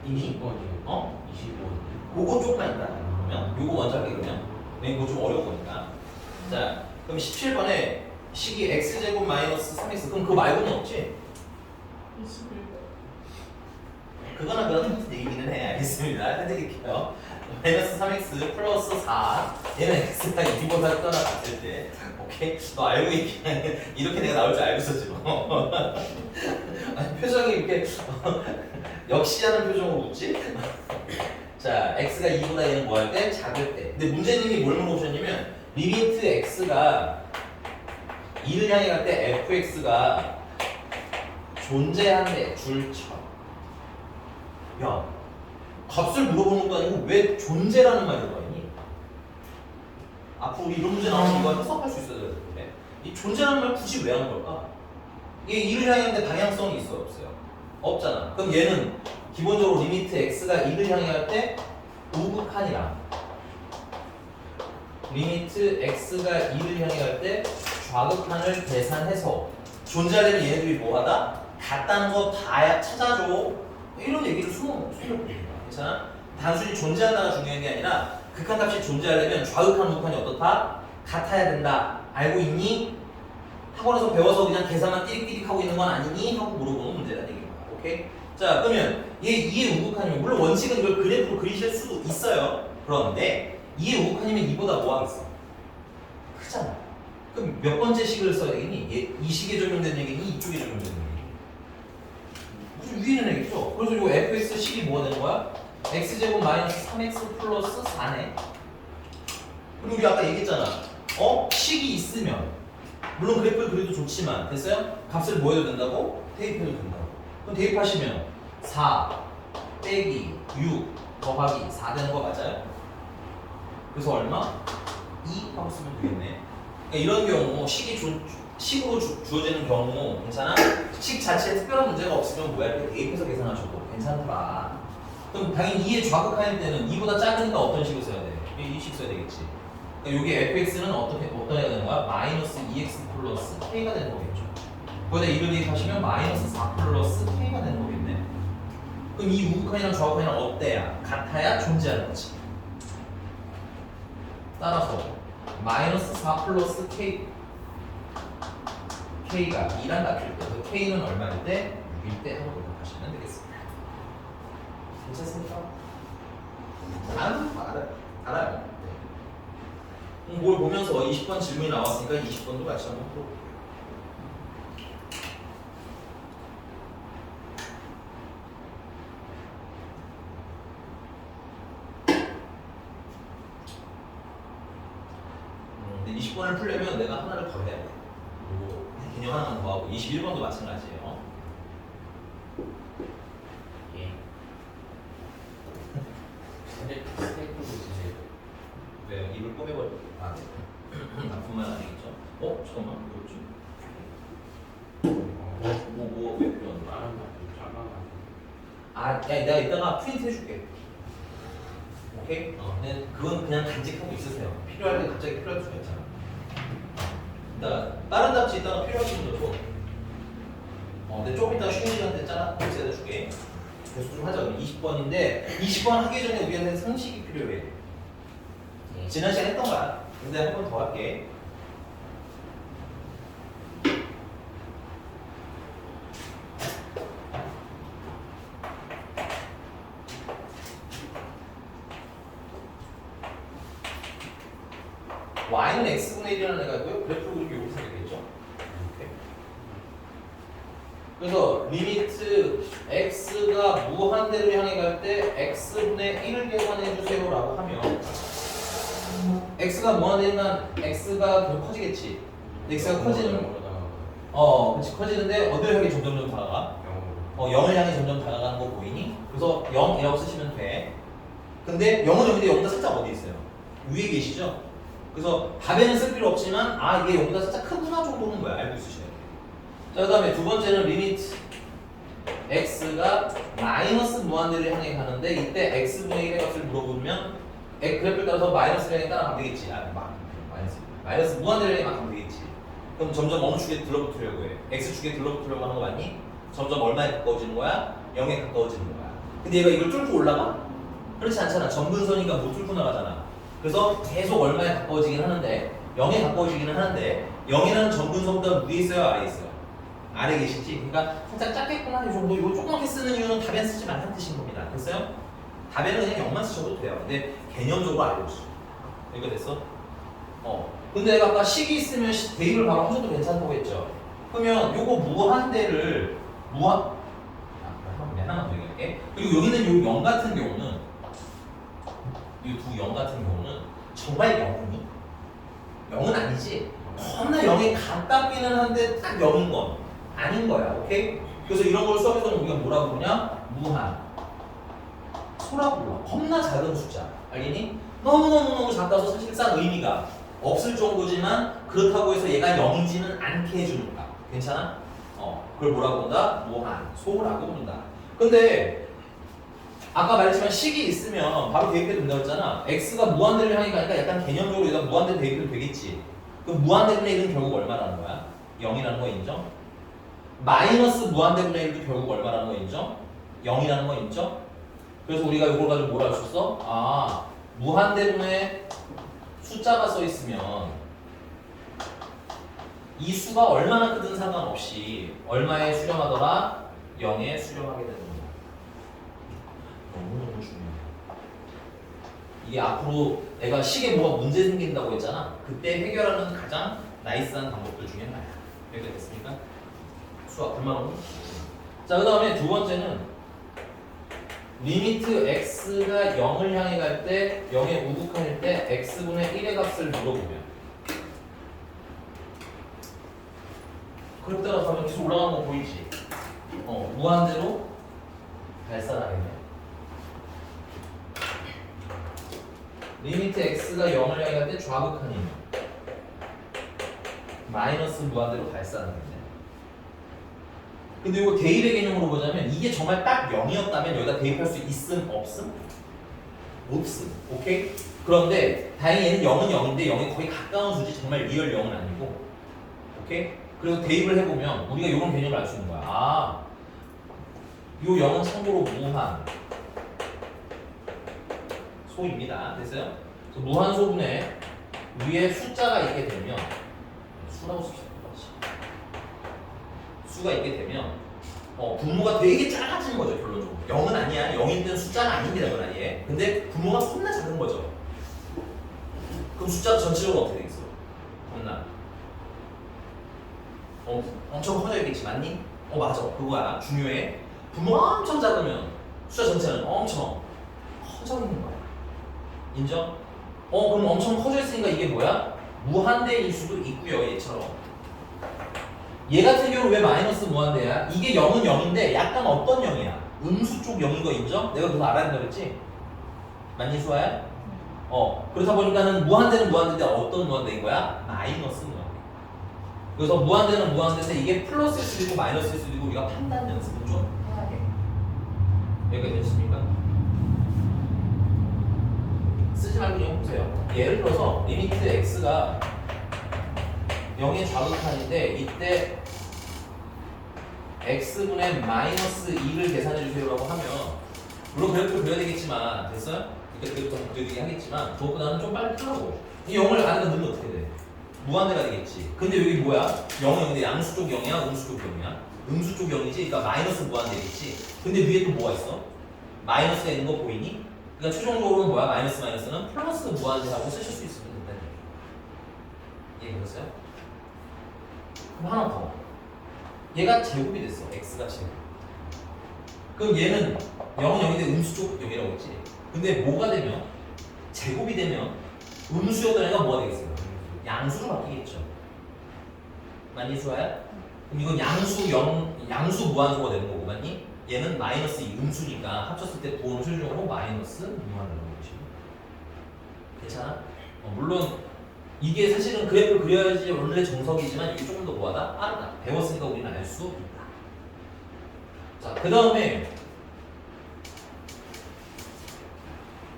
이미? 25번이요. 25번. 그거 조금만 있다. 그러면 요거 먼저 할게 그러면. 네, 이거 좀 어려운 거니까. 자, 그럼 17번에 식이 x제곱 마이너스 3x. 그럼 그거 말고는 없지? 21번. 그거나 무슨 얘기는 해. 알겠습니다. 해드릴게요. 마이너스 3x 플러스 4. 얘는 x가 2보다 크거나 같을 때. 오케이? 너 알고 있긴 이렇게 내가 나올 줄 알고 있었지 뭐. 아니, 표정이 이렇게 역시 하는 표정으로 웃지? 자, x가 2보다 얘는 뭐 할 때? 작을 때. 근데 문제님이 뭘 물어보셨냐면 리미트 x가 2를 향해 갈 때 fx가 존재한대 줄쳐. 야, 값을 물어보는 것도 아니고 왜 존재라는 말이 들어가 있니? 앞으로 우리 이런 문제 나오면 이거 해석할 수 있어야 되는데 이 존재라는 말 굳이 왜 하는 걸까? 이게 2를 향해 가는데 방향성이 있어요 없어요? 없잖아. 그럼 얘는 기본적으로 리미트 x가 2를 향해 갈 때 우극한이랑 리미트 x가 2를 향해 갈 때 좌극한을 계산해서 존재하려면 얘네들이 뭐하다? 같다는 거 봐야 찾아줘. 이런 얘기를 수능 괜찮아? 단순히 존재한다가 중요한 게 아니라 극한값이 존재하려면 좌극한 우극한이 어떻다? 같아야 된다. 알고 있니? 학원에서 배워서 그냥 계산만 띠릭띠릭 하고 있는 건 아니니? 하고 물어보는 문제라는 얘기입니다. 오케이? 자, 그러면 얘 2의 우극한이면 물론 원칙은 이걸 그래프로 그리실 수도 있어요. 그런데 2의 우극한이면 2보다 뭐 하겠어? 크잖아. 그럼 몇 번째 식을 써야 되겠니? 이 식에 적용되는 얘기니? 이쪽에 적용되는 얘기니? 무슨 위에 있는 얘기죠? 그래서 이 fx 식이 뭐가 되는 거야? x제곱 마이너스 3x 플러스 4네. 그리고 우리 아까 얘기했잖아. 식이 있으면 물론 그래프를 그려도 좋지만 됐어요? 값을 뭐 해도 된다고? 대입해도 된다고. 그럼 대입하시면 4 빼기 6 더하기 4 되는 거 맞아요? 그래서 얼마? 2 하고 쓰면 되겠네. 그러니까 이런 경우 식으로 주어지는 경우 괜찮아? 식 자체에 특별한 문제가 없으면 뭐야? 이렇게 대입해서 계산하셔도 괜찮더라. 그럼 당연히 2의 좌극한일 때는 2보다 작으니까 어떤 식을 써야 돼? 이 식 써야 되겠지. 그러니까 여기 fx는 어떤 해야 되는 거야? 마이너스 2x 플러스 k가 되는 거겠죠. 거기다 2를 대입하시면 마이너스 4 플러스 k가 되는 거겠네. 그럼 이 우극한이랑 좌극한이랑 어때야? 같아야 존재하는 거지. 따라서 마이너스 4 플러스 k가 2란 값일 때, 그 k는 얼마일 때? 6일 때 하고 대답하시면 되겠습니다. 괜찮습니까? 알아요. 네. 뭘 보면서 20번 질문이 나왔으니까 20번도 같이 한번 풀어볼게요. 근데 20번을 풀려면 내가 하나를 더 해야 돼. 그리고 개념 하나만 더 하고 21번도 마찬가지예요. 예. 스테이크도 주세요. 왜요? 입을 꼬매버려. 아, 네. 납품만 아니겠죠? 잠깐만. 이거 좀. 왜 필요한 거야? 다른 맛좀 작아가지고. 야, 내가 이따가 프린트 해줄게. 오케이? 근데 그건 그냥 간직하고 있으세요. 필요할 때 갑자기 필요할 수가 있잖아. 이따가 다른 잡지 이따가 필요하신 분도 근데 조금 이따가 쉬는 시간 때 짜라 글쎄다 줄게. 계속 좀 하자. 20번인데 20번 하기 전에 우리한테 상식이 필요해. 지난 시간에 했던 거야. 근데 한 번 더 할게. y는 x분의 1이라는 애가 있고요. 그래프를 그리고 여기서 되겠죠. 이렇게. 그래서 리미트 x가 무한대로 향해 갈 때 x분의 1을 계산해 주세요라고 하면 x가 무한대면 x가 계속 커지겠지. x가 커지는 그렇지 커지는데 어디를 향해 점점 다가가? 0을 향해 점점 다가가는 거 보이니? 그래서 0이라고 쓰시면 돼. 근데 0은 여기인데 여기다 살짝 어디 있어요? 위에 계시죠? 그래서 답에는 쓸 필요 없지만 이게 여기다 살짝 크구나 정도는 뭐야 알고 있으셔야 돼요. 자, 그 다음에 두 번째는 리미트 x가 마이너스 무한대를 향해 가는데 이때 x분의 1의 값을 물어보면 그래프를 따라서 마이너스를 향해 따라가면 되겠지. 마이너스 무한대를 향해 가면 되겠지. 그럼 점점 어느 축에 들러붙으려고 해? x축에 들러붙으려고 하는 거 맞니? 점점 얼마에 가까워지는 거야? 0에 가까워지는 거야. 근데 얘가 이걸 뚫고 올라가? 그렇지 않잖아. 점근선이니까 못 뚫고 나가잖아. 그래서 계속 얼마에 가까워지긴 하는데 0에 가까워지기는 하는데 0이라는 점근선보다 위에 있어요? 아래에 있어요? 아래에 계시지? 그러니까 살짝 작겠구나 이 정도. 이거 조그맣게 쓰는 이유는 답엔 쓰지 말라는 뜻인 겁니다. 됐어요? 답에는 그냥 0만 쓰셔도 돼요. 근데 개념적으로 알고 있어. 이거 됐어? 근데 내가 아까 식이 있으면 대입을 바로 하셔도 괜찮다고 했죠? 그러면 요거 무한대를 하나만 더 얘기할게. 그리고 여기는 요 0 같은 경우는 이 두 0 같은 경우는 정말 0이니? 0은 아니지. 겁나 0에 가깝기는 한데 딱 0인 건 아닌 거야. 오케이? 그래서 이런 걸 수업에서는 우리가 뭐라고 부르냐? 무한 소라고 불러. 겁나 작은 숫자. 알겠니? 너무너무너무 작아서 사실상 의미가 없을 정도지만 그렇다고 해서 얘가 0이지는 않게 해주는 거야. 괜찮아? 그걸 뭐라고 부른다? 무한 소라고 부른다. 근데 아까 말했지만 식이 있으면 바로 대입해도 된다고 했잖아. x가 무한대를 향해 가니까 약간 개념적으로 얘가 무한대 대입해도 되겠지. 그럼 무한대분의 1은 결국 얼마라는 거야? 0이라는 거 인정? 마이너스 무한대분의 1도 결국 얼마라는 거 인정? 0이라는 거 인정? 그래서 우리가 이걸 가지고 뭐라 할 수 있어? 무한대분의 숫자가 써 있으면 이 수가 얼마나 크든 상관없이 얼마에 수렴하더라? 0에 수렴하게 되는 거야. 너무너무 중요해. 이게 앞으로 내가 식에 뭐가 문제 생긴다고 했잖아. 그때 해결하는 가장 나이스한 방법들 중에 하나야. 여기가 됐습니까? 수학 불만 없니? 자, 그 다음에 두 번째는 리미트 x가 0을 향해 갈 때 0에 우극한일 때 x분의 1의 값을 물어보면 그에 따라서 하면 계속 올라가는 거 보이지? 무한대로 발산하겠네. 리미트 x가 0을 향해 갈 때 좌극한이면 마이너스 무한대로 발산하겠네. 근데 이거 대입의 개념으로 보자면 이게 정말 딱 0이었다면 여기다 대입할 수 있음? 없음? 없음. 오케이? 그런데 다행히 얘는 0은 0인데 0에 거의 가까운 수지 정말 리얼 0은 아니고 오케이? 그래서 대입을 해보면 우리가 이런 개념을 알 수 있는 거야. 요 0은 참고로 무한 소입니다. 됐어요? 그래서 무한 소분에 위에 숫자가 있게 되면 수라고 쓰시는 거지. 수가 있게 되면 분모가 되게 작아지는 거죠. 결론적으로 0은 아니야. 0인 때는 숫자가 아닙니다. 이건 아니에요. 근데 분모가 겁나 작은 거죠. 그럼 숫자 전체적으로 어떻게 되겠어? 겁나 엄청 커져 있겠지. 맞니? 맞아. 그거야. 중요해. 분모가 엄청 작으면 숫자 전체는 엄청 커져 있는 거야. 인정? 그럼 엄청 커져 있으니까 이게 뭐야? 무한대일 수도 있고요. 얘처럼. 얘 같은 경우는 왜 마이너스 무한대야? 이게 0은 0인데 약간 어떤 0이야? 음수 쪽 0인 거 인정? 내가 그거 알아야 된다 그랬지? 맞니 수아야? 그렇다 보니까는 무한대는 무한대인데 어떤 무한대인 거야? 마이너스 무한대. 그래서 무한대는 무한대인데 이게 플러스일 수도 있고 마이너스일 수도 있고 우리가 판단 연습은 좀 해야 돼. 여기까지 됐습니까? 쓰지 말고 그냥 보세요. 예를 들어서 리미트 x가 0의 좌극한인데 이때 x분의 마이너스 2를 계산해 주세요라고 하면 물론 그래프를 그려야 되겠지만 됐어요? 그래프부터 그리긴 하겠지만 그것보다는 좀 빨리 하고 이 0을 안에다 넣으면 어떻게 돼? 무한대가 되겠지. 근데 여기 뭐야? 0은 0인데 양수 쪽 0이야? 음수 쪽 0이야? 음수 쪽 0이지? 그러니까 마이너스 무한대겠지. 근데 위에 또 뭐가 있어? 마이너스가 있는 거 보이니? 그러니까 최종적으로는 뭐야? 마이너스는 플러스 무한대라고 쓰실 수 있으면 된다는 얘기. 이해되셨어요? 그럼 하나 더. 얘가 제곱이 됐어. x가 제곱. 그럼 얘는 0은 0인데 음수 쪽 0이라고 했지. 근데 뭐가 되면? 제곱이 되면 음수였던 애가 뭐가 되겠어요? 양수로 바뀌겠죠. 맞니 수아야? 그럼 이건 양수 무한수가 되는 거고 맞니? 얘는 마이너스 2 음수니까 합쳤을 때 부호는 최종적으로 마이너스 무한으로 보시면 괜찮아? 물론 이게 사실은 그래프를 그려야지 원래 정석이지만 이게 조금 더 뭐하다? 빠르다. 배웠으니까 우리는 알 수 있다. 자, 그 다음에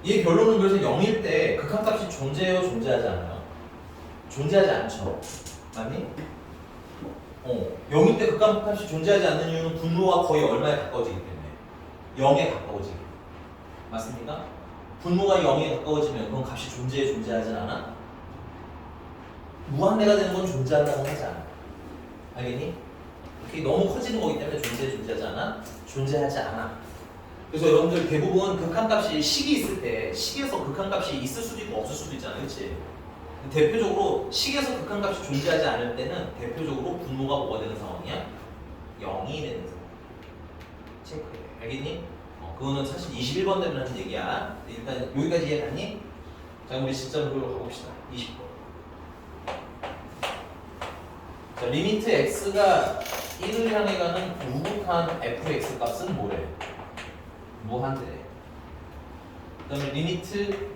이 결론은 그래서 0일 때 극한값이 존재해요? 존재하지 않아요? 존재하지 않죠. 맞니? 0일 때 극한값이 존재하지 않는 이유는 분모가 거의 얼마에 가까워지기 때문에 0에 가까워지기. 맞습니까? 분모가 0에 가까워지면 그건 값이 존재하지 않아? 무한대가 되는 건 존재한다고 하지 않아. 알겠니? 이렇게 너무 커지는 거기 때문에 존재하지 않아? 존재하지 않아. 그래서 여러분들 대부분 극한값이 식이 있을 때 식에서 극한값이 있을 수도 있고 없을 수도 있잖아. 그렇지? 대표적으로 식에서 극한값이 존재하지 않을 때는 대표적으로 분모가 뭐가 되는 상황이야? 0이 되는 상황. 체크해. 알겠니? 그거는 사실 21번 되면 하는 얘기야. 일단 여기까지 이해갔니? 자, 우리 실전으로 가봅시다. 20번. 자, 리미트 x가 1을 향해 가는 우극한 fx 값은 뭐래? 무한대. 그 다음에 리미트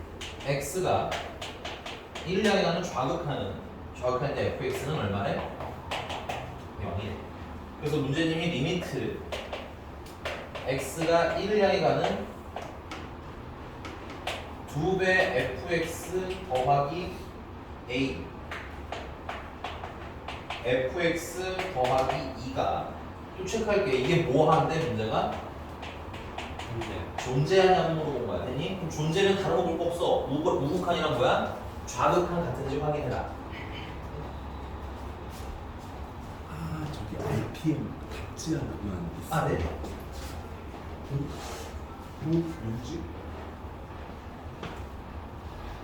x가 1을 향해 가는 좌극한인데 fx는 얼마래? 0이래. 그래서 문제님이 리미트 x가 1을 향해 가는 2배 fx 더하기 a fx 더하기 2가 또 체크할게. 이게 뭐 하는데 문제가? 존재하냐고 물어본 거야. 되니? 그럼 존재는 다른 거 볼 거 없어. 우극한이란 뭐야? 좌극한 같은지 확인해라. 저기 RPM 같지 않으면 아, 네. 뭐지?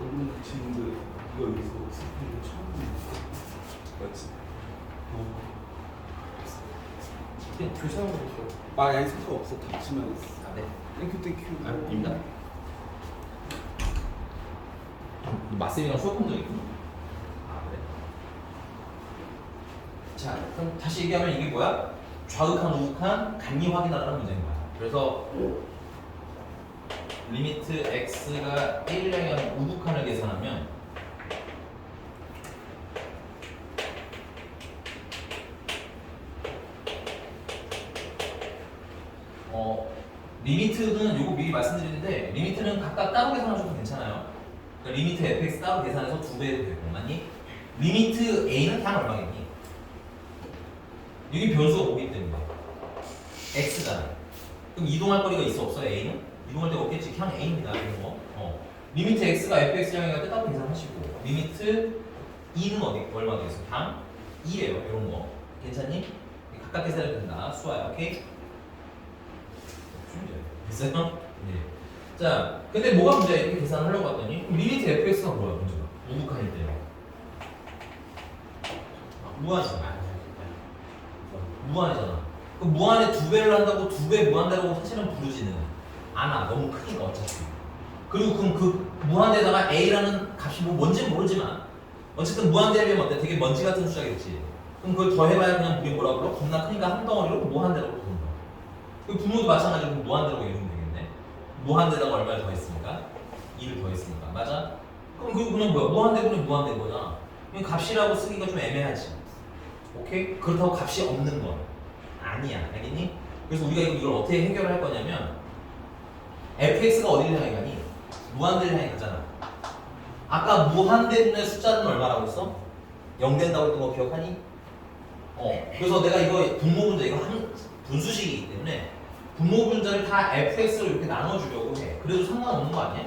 오늘 친구들 이거 여기서 스피드 처음 듣는 맞지? 그냥 불쌍한 거죠. 아니 상관없어 닥치면 아, 네. 땡큐 입니다. 마쌤이랑 수업한 적 있구나. 아, 그래? 자, 그럼 다시 얘기하면 이게 뭐야? 좌극한, 우극한, 간리 확인하라는 문제인 거야. 그래서 리미트 x가 1을 향한 우극한을 계산하면 리미트는 요거 미리 말씀드리는데 리미트는 각각 따로 계산하셔도 괜찮아요. 그러니까 리미트 fx 따로 계산해서 2배 해도 되고 맞니? 리미트 a는 단 얼마겠니? 여기 변수가 뭐기 때문에 x잖아. 그럼 이동할 거리가 있어 없어 a는? 이동할 데가 없겠지. 그냥 a입니다. 이런 거. 리미트 x가 fx 향해 갈 때 따로 계산하시고 리미트 2는 얼마 되겠어? 당 2예요. 이런 거 괜찮니? 각각 계산해도 된다. 수아야. 오케이? 됐어요? 네. 자, 근데 뭐가 문제야? 이렇게 계산을 하려고 봤더니 리미트 fx가 뭐야 문제가? 우극한일 때 무한이잖아. 무한이잖아. 그 무한에 2배를 한다고 2배 무한대라고 사실은 부르지는 않아. 너무 크니까 어차피. 그리고 그럼 그 무한대에다가 a라는 값이 뭔지는 모르지만 어쨌든 무한대면 어때? 되게 먼지 같은 숫자겠지. 그럼 그걸 더해봐야 그냥 우리 뭐라 불러? 겁나 크니까 한 덩어리로 무한대라고 부르는 거야. 그 부모도 마찬가지로 무한대라고 이러면 되겠네. 무한대다가 얼마를 더했으니까? 2를 더했으니까. 맞아? 그럼 그거 그냥 뭐야? 무한대분의 무한대인 거잖아. 그럼 값이라고 쓰기가 좀 애매하지. 오케이? 그렇다고 값이 없는 건 아니야. 알겠니? 그래서 우리가 이걸 어떻게 해결할 거냐면 fx가 어디를 향해 가니? 무한대를 향해 가잖아. 아까 무한대분의 숫자는 얼마라고 했어? 0 된다고 했던 거 기억하니? 그래서 내가 이거 분모분자 이거 한 분수식이기 때문에 분모분자를 다 fx로 이렇게 나눠주려고 해. 그래도 상관없는 거 아니야?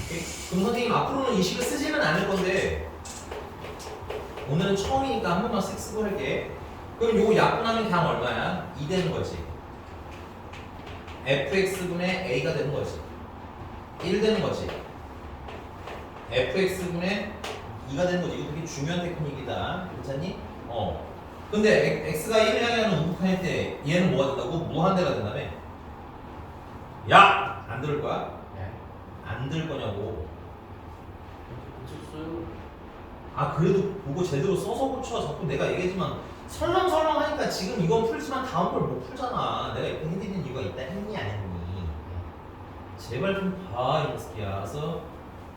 오케이? 그럼 선생님 앞으로는 이 식을 쓰지는 않을 건데 오늘은 처음이니까 한 번만 쓱 쓰고 할게. 그럼 요거 약분하면 그냥 얼마야? 2 되는 거지. fx분의 a가 되는 거지. 1 되는 거지. fx분의 2가 되는 거지. 이거 되게 중요한 테크닉이다. 괜찮니? 근데 x가 1을 향해 가는 우극한일 때 얘는 뭐가 된다고? 무한대가 된다며? 야! 안 들을 거야? 네. 안 들 거냐고. 고쳤어요. 아 그래도 보고 제대로 써서 고쳐. 자꾸 내가 얘기했지만 설렁설렁 하니까 지금 이건 풀지만 다음 걸 못 풀잖아. 내가 이렇게 해드리는 이유가 있다 했니 안 했니? 제발 좀 봐, 이 녀석이야. 그래서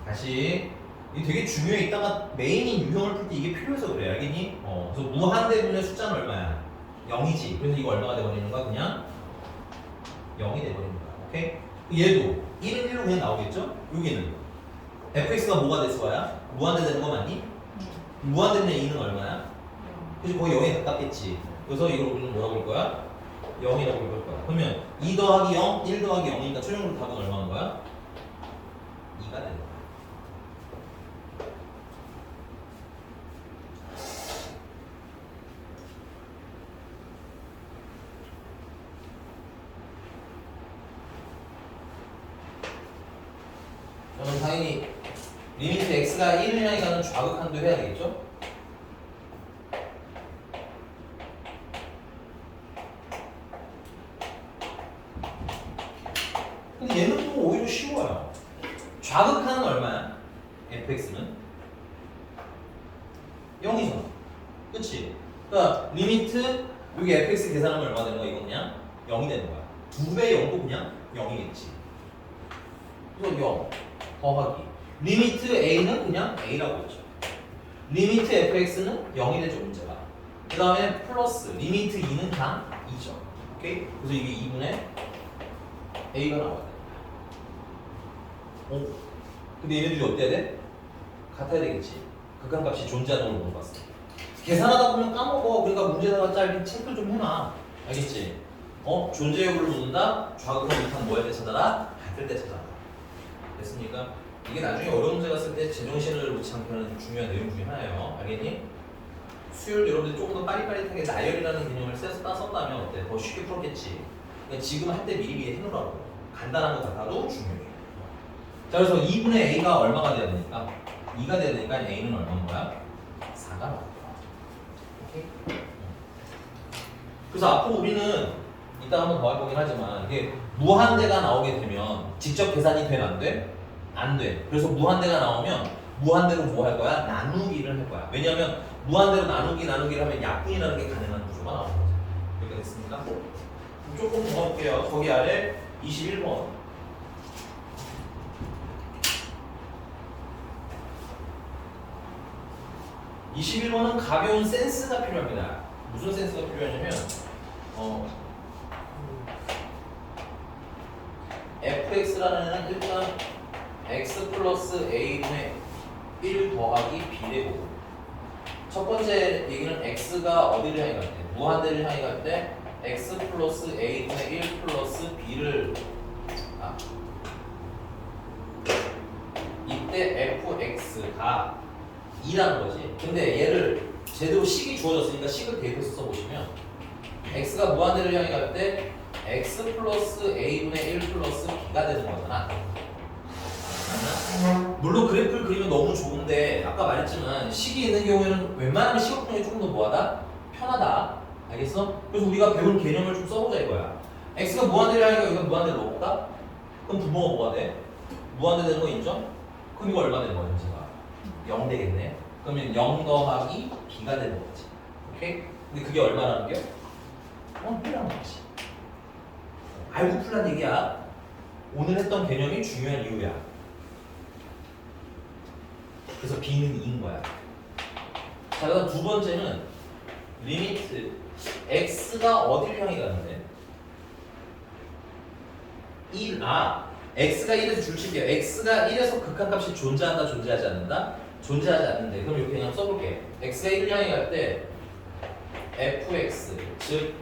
다시 이게 되게 중요해. 이따가 메인인 유형을 풀 때 이게 필요해서 그래. 알겠니? 그래서 무한대분의 숫자는 얼마야? 0이지. 그래서 이거 얼마가 돼버리는 거야? 그냥 0이 돼버리는 거야. 오케이? 얘도 1은 1로 그냥 나오겠죠? 여기는 fx가 뭐가 될 수야? 무한대 되는 거 맞니? 무한대분의 2는 얼마야? 그래서 거의 0에 가깝겠지. 그래서 이걸 우리는 뭐라고 볼 거야? 0이라고 볼 거야. 그러면 2 더하기 0, 1 더하기 0이니까 최종으로 답은 얼마인 거야? 2가 되는 거야. 그럼 당연히 리미트 x가 1을 향해 가는 좌극한도 해야 되겠죠? 근데 얘는 또 오히려 쉬워요. 좌극하는 얼마야? fx는 0이잖아. 그치? 그러니까 리미트 여기 fx 계산하면 얼마 되는 거야? 이건 그냥 0이 되는 거야. 2배 0도 그냥 0이겠지. 그래서 0 더하기 리미트 a는 그냥 a라고 했죠. 리미트 fx는 0이 되죠 문제가. 그 다음에 플러스 리미트 2는 그냥 2죠. 오케이? 그래서 이게 2분의 a가 나와야 돼. 근데 얘네들이 어때야 돼? 같아야 되겠지. 극한값이 존재하는 걸 못 봤어. 계산하다 보면 까먹어. 그러니까 문제다가 짧게 체크 좀 해놔. 알겠지? 존재 여부를 묻는다. 좌극한 밑한 뭐 할 때 찾아라? 같을 때 찾아라. 됐습니까? 이게 나중에 어려운 문제 갔을 때 제정신을 놓지 않게 하는 중요한 내용 중에 하나예요. 알겠니? 수요일 여러분들이 조금 더 빠릿빠릿하게 나열이라는 개념을 썼다면 어때? 더 쉽게 풀었겠지. 그러니까 지금 할 때 미리미리 해놓으라고. 간단한 거 같아도 중요해. 자, 그래서 2분의 a가 얼마가 돼야 되니까? 2가 돼야 되니까 a는 얼마인 거야? 4가 나올 거야. 오케이? 그래서 앞으로 우리는 이따 한번 더 해보긴 하지만 이게 무한대가 나오게 되면 직접 계산이 돼? 안 돼? 안 돼. 그래서 무한대가 나오면 무한대로 뭐 할 거야? 나누기를 할 거야. 왜냐하면 무한대로 나누기를 하면 약분이라는 게 가능한 구조가 나오는 거죠. 이렇게 됐습니까? 조금 더 볼게요. 거기 아래 21번. 21번은 가벼운 센스가 필요합니다. 무슨 센스가 필요하냐면 fx라는 애는 일단 x 플러스 a분의 1 더하기 b를 보고 첫 번째 얘기는 x가 어디를 향해 갈 때? 무한대를 향해 갈 때 x 플러스 a분의 1 플러스 b를 이때 fx가 2라는 거지. 근데 얘를 제대로 식이 주어졌으니까 식을 대입해서 써보시면 x가 무한대를 향해 갈 때 x 플러스 a분의 1 플러스 b가 되는 거잖아. 맞나? 물론 그래프를 그리면 너무 좋은데 아까 말했지만 식이 있는 경우에는 웬만하면 식을 통해 조금 더 뭐하다? 편하다. 알겠어? 그래서 우리가 배운 개념을 좀 써보자 이거야. x가 무한대를 향해 가니까 여기가 무한대를 넣어볼까? 그럼 분모가 뭐가 돼? 무한대 되는 거 인정? 그럼 이거 얼마 되는 거야 현재가? 0 되겠네. 그러면 0 더하기 b가 되는 거지. 오케이? 근데 그게 얼마라는 게? 1이라는 거지. 알고 풀란 얘기야. 오늘 했던 개념이 중요한 이유야. 그래서 b는 2인 거야. 자, 그다음 두 번째는 리미트 x가 어딜 향해 가는데? x가 1에서 줄칠게요. x가 1에서 극한값이 존재한다, 존재하지 않는다? 존재하지 않는데. 그럼 이렇게 그냥 써볼게. x가 1을 향해 갈 때 fx, 즉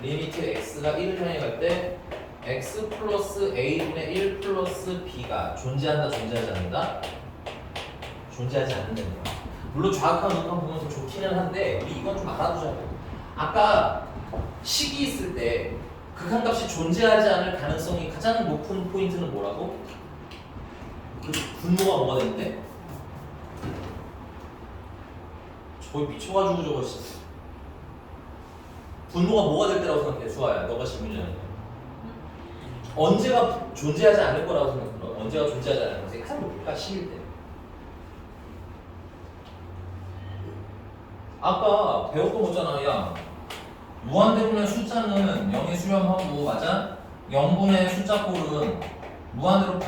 리미트 x가 1을 향해 갈 때 x 플러스 a분의 1 플러스 b가 존재한다, 존재하지 않는다? 존재하지 않는다는 거야. 물론 정확한 음감 보면 더 좋기는 한데 우리 이건 좀 알아두자고. 아까 식이 있을 때 극한값이 존재하지 않을 가능성이 가장 높은 포인트는 뭐라고? 그 분모가 뭐가 되는데? 거의 미쳐가지고 저거 진짜. 분모가 뭐가 될 때라고 생각해? 수아야, 너가 질문이잖아. 언제가 존재하지 않을 거라고 생각해? 언제가 존재하지 않을 가능성이 가장 높을까? 10일 때. 아까 배웠던 거잖아. 야, 무한대분의 숫자는 0에 수렴하고, 맞아? 0분의 숫자 꼴은 무한대로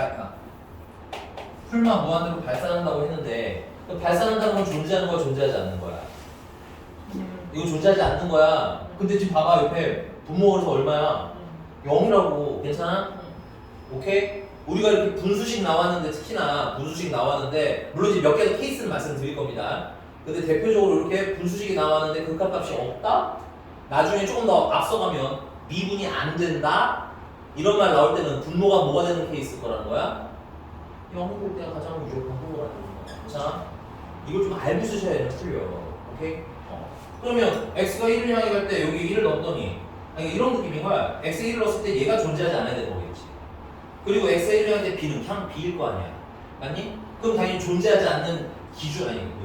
풀만 무한대로 발산한다고 했는데, 그 발산한다는 건 존재하는 거야, 존재하지 않는 거야? 이거 존재하지 않는 거야. 근데 지금 봐봐, 옆에 분모가 그래서 얼마야? 0이라고. 괜찮아? 오케이? 우리가 이렇게 분수식 나왔는데, 특히나 분수식 나왔는데, 물론 이제 몇 개의 케이스는 말씀드릴 겁니다. 근데 대표적으로 이렇게 분수식이 나왔는데 극한값이 없다? 나중에 조금 더 앞서가면 미분이 안 된다? 이런 말 나올 때는 분모가 뭐가 되는 케이스일 거라는 거야? 0이 될 때가 가장 유력한 분모가 되는 거야. 괜찮아? 이걸 좀 알고 쓰셔야 되는 풀려. 오케이? 그러면 x가 1을 향해 갈 때 여기 1을 넣었더니 아니, 이런 느낌인 거야. x에 1을 넣었을 때 얘가 존재하지 않아야 되는 거겠지. 그리고 x에 1을 향할 때 b는 그냥 b일 거 아니야. 맞니? 그럼 당연히 존재하지 않는 기준 아니고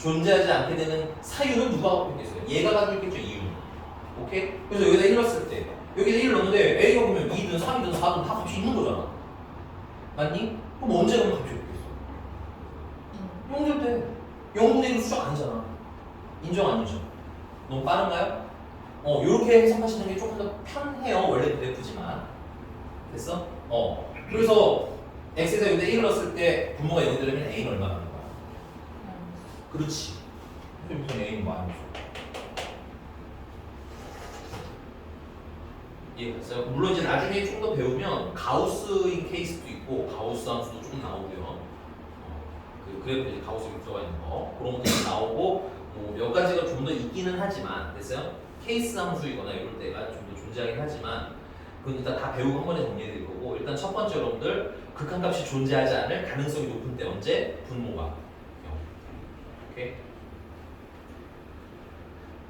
존재하지 않게 되는 사유는 누가 갖고 있겠어요? 얘가 가지고 있겠죠, 이유는. 오케이? 그래서 여기다 1 넣었을 때 여기다 1 넣었는데 A가 보면 2든 3이든 4든 다 값이 있는 거잖아. 맞니? 그럼 언제 그럼 값이 없겠어? 0될 때 0분의 1은 수작 아니잖아. 인정 안 인정? 너무 빠른가요? 요렇게 해석하시는 게 조금 더 편해요. 원래 그래프지만. 됐어? 그래서 x에다 여기다 1을 넣었을 때 분모가 0이 되려면 a는 얼마 가는 거야? 그렇지. 무슨 a는 뭐 아니죠. 이해했어요? 물론 이제 나중에 좀 더 배우면 가우스인 케이스도 있고 가우스 함수도 조금 나오고요. 그 그래프 이제 가우스 벡터가 있는 거 그런 것들이 나오고 뭐 몇 가지가 좀 더 있기는 하지만 됐어요? 케이스 함수이거나 이럴 때가 좀 더 존재하긴 하지만 그건 일단 다 배우고 한 번에 정리해드릴 거고 일단 첫 번째 여러분들 극한값이 존재하지 않을 가능성이 높은 때 언제? 분모가 0. 오케이?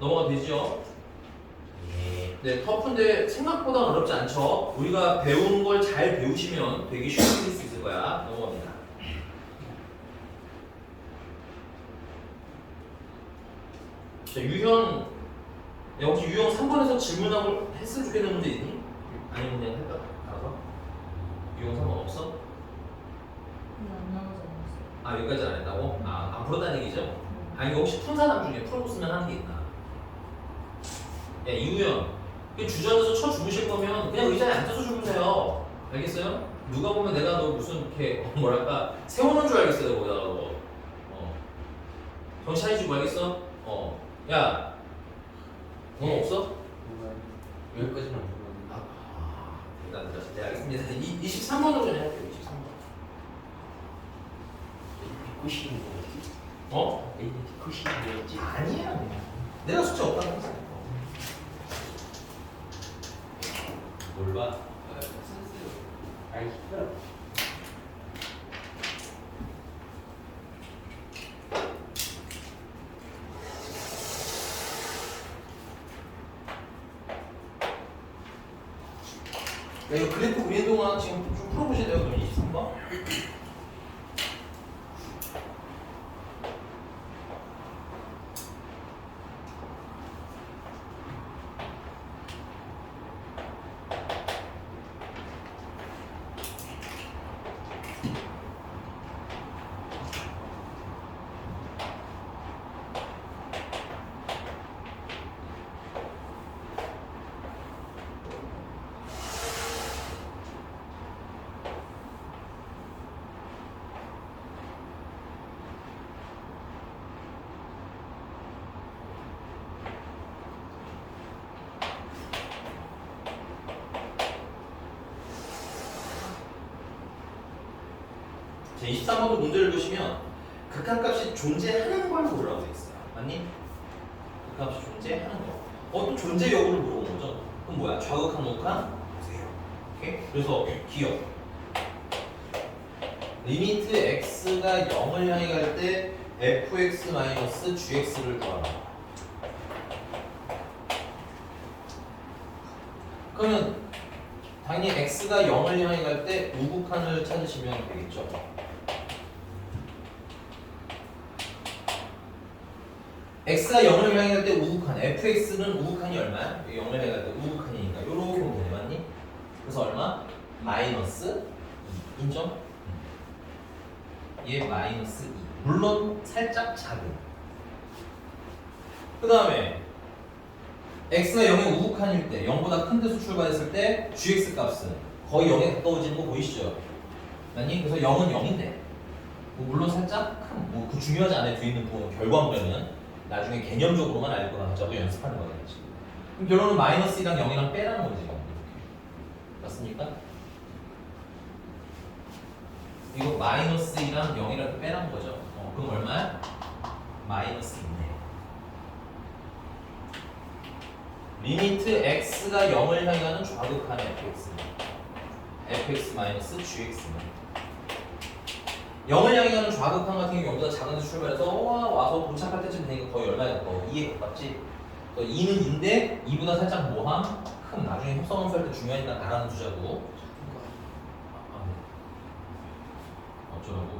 넘어가 되죠? 네, 터프인데 생각보다 어렵지 않죠? 우리가 배우는 걸 잘 배우시면 되게 쉽게 풀릴 수 있을 거야. 넘어갑니다. 자, 유형 혹시 유형 3번에서 질문하고 했으면 좋겠는 문제 있니? 아니면 그냥 할까? 알아서? 유형 3번 없어? 아 여기까지는 안 했다고? 안 풀었다는 얘기죠? 아니 혹시 푼 사람 중에 풀어봤으면 하는 게 있나? 야 이우연 주저앉아서 쳐 주무실 거면 그냥 의자에 앉아서 주무세요. 알겠어요? 누가 보면 내가 너 무슨 이렇게 뭐랄까 세우는 줄 알겠어요. 거기다가 너 정신 차리시고 알겠어? 야 돈 없어? 여기까지는 안 불렀는데. 일단 네 알겠습니다. 23번으로 좀 해볼게요. 23번. 피쿠시인 거였지? 피쿠시인 거였지? 아니야. 내가 숙제 없다고 했어. 뭘 봐? 아이 힘들어. 야, 이거 그래프 그리는 동안 지금 좀 풀어보실래요? 그럼 23번? 자, 23번도 문제를 보시면 극한값이 존재하는 걸 물으라고 돼 있어요. 맞니? 극한값이 존재하는 거. 또 존재 여부를 물어본 거죠. 그럼 뭐야? 좌극한, 우극한? 보세요. 오케이? 그래서 기억. 리미트 x가 0을 향해 갈 때 fx-gx를 구하라. 그러면 당연히 x가 0을 향해 갈 때 우극한을 찾으시면 되겠죠. x가 0을 향해 갈 때 우극한, fx는 우극한이 얼마야? 0을 향해 갈 때 우극한이니까 요렇게 보면 되네, 맞니? 그래서 얼마? 마이너스 2. 인정? 얘 마이너스 2. 물론 살짝 작은. 그 다음에 x가 0의 우극한일 때, 0보다 큰 데서 출발했을 때 gx 값은 거의 0에 가까워지는 거 보이시죠? 맞니? 그래서 0은 0인데 물론 살짝 큰, 그 중요하지 않아요. 뒤에 있는 부분 결과물에는 나중에 개념적으로만 알고 나자고 연습하는 거예요. 지금. 그럼 결론은 마이너스 2랑 0이랑 빼라는 거지. 맞습니까? 이거 마이너스 2랑 0이랑 빼라는 거죠. 그럼 얼마야? 마이너스 2네. 리미트 x가 0을 향해 가는 좌극한 fx-gx는 0을 향해 가는 좌극한 같은 경우 0보다 작은 데서 출발해서 와서 도착할 때쯤 되니까 거의 얼마에 가까워? 2에 가깝지? 2는 2인데 2보다 살짝 뭐함? 큰. 나중에 협성함수 할 때 중요하니까 알아두자고. 어쩌라고.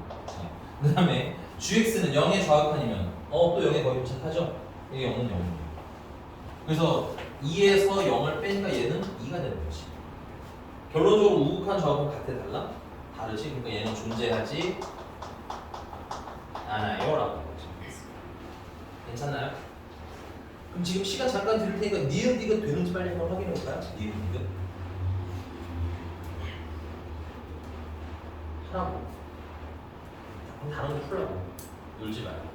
그 다음에 gx는 0의 좌극한이면 또 0에 거의 도착하죠? 이게 0은 0이에요. 그래서 2에서 0을 빼니까 얘는 2가 되는 거지. 결론적으로 우극한 좌극은 같아 달라? 다르지? 그러니까 얘는 존재하지 않아요 라고 괜찮나요? 그럼 지금 시간 잠깐 드릴 테니까 니은 디귿 되는지 빨리 한번 확인해 볼까요? 니은 디귿 하라고. 그럼 다른 거 풀라고. 놀지 말고.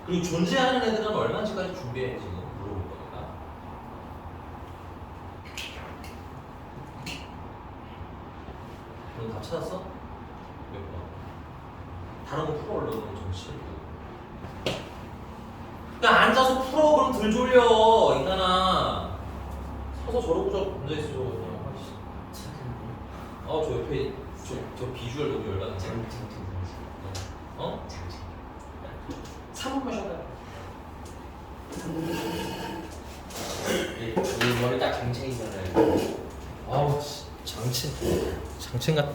그리고 존재하는 애들은 얼마인지까지 준비해 지금 물어볼 거니까. 넌 다 찾았어? 몇 번? 다른 거 풀어 얼른 좀 싫고. 그냥 앉아서 풀어. 그럼 덜 졸려 인간아. 서서 저러고 앉아 있어 그냥. 저 옆에 저 비주얼 너무 열받네. 어? 3분만 쉬었다. 이 머리 딱 장첸이잖아요. 아우 장첸 같은.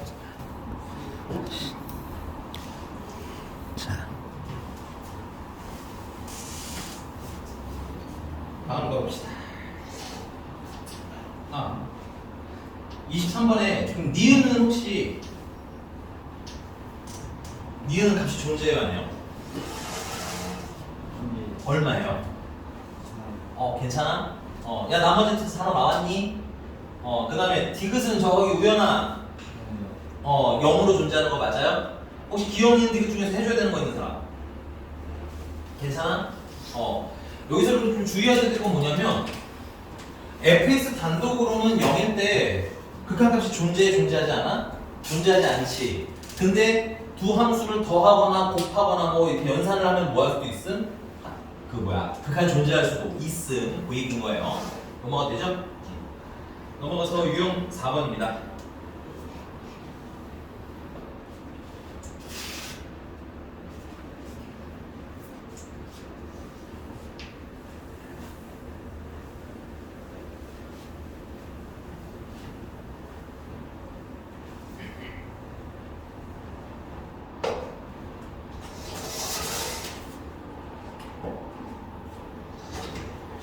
자, 다음 거 봅시다. 23번에 지금 니은은 혹시 니은 값이 존재해요 아니요? 얼마예요? 괜찮아? 야 나머지 사람 나왔니? 그 다음에 디귿은 저기 우연아 0으로 존재하는 거 맞아요? 혹시 기억 있는 디귿 중에서 해줘야 되는 거 있는 사람? 괜찮아? 여기서 좀 주의하셔야 될 건 뭐냐면 fx 단독으로는 0일 때 극한값이 존재하지 않아? 존재하지 않지. 근데 두 함수를 더하거나 곱하거나 뭐 이렇게 연산을 하면 뭐 할 수도 있음? 극한이 존재할 수도 있음. 그 얘기인 거예요. 넘어가도 되죠? 넘어가서 유형 4번입니다.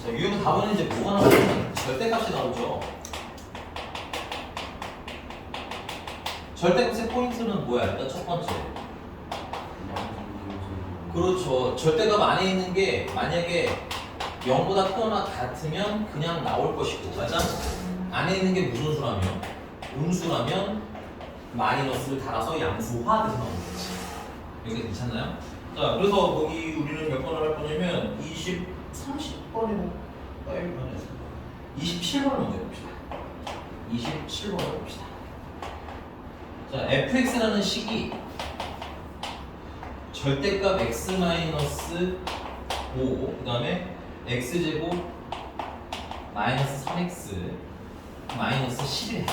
자, 유형 4번은 이제 뭐가 나오냐면 절대값이 나오죠. 절대값의 포인트는 뭐야? 일단 첫 번째. 그렇죠. 절대값 안에 있는 게 만약에 0보다 크거나 같으면 그냥 나올 것이고, 맞아? 안에 있는 게 무슨 수라면? 음수라면 마이너스를 달아서 양수화돼서 나오는 거지. 여기 괜찮나요? 자, 그래서 거기 우리는 몇 번을 할 거냐면 30번이고 27번을 먼저 봅시다. 27번을 봅시다. 자, fx라는 식이 절대값 x-5, 그 다음에 x제곱 마이너스 3x 마이너스 11.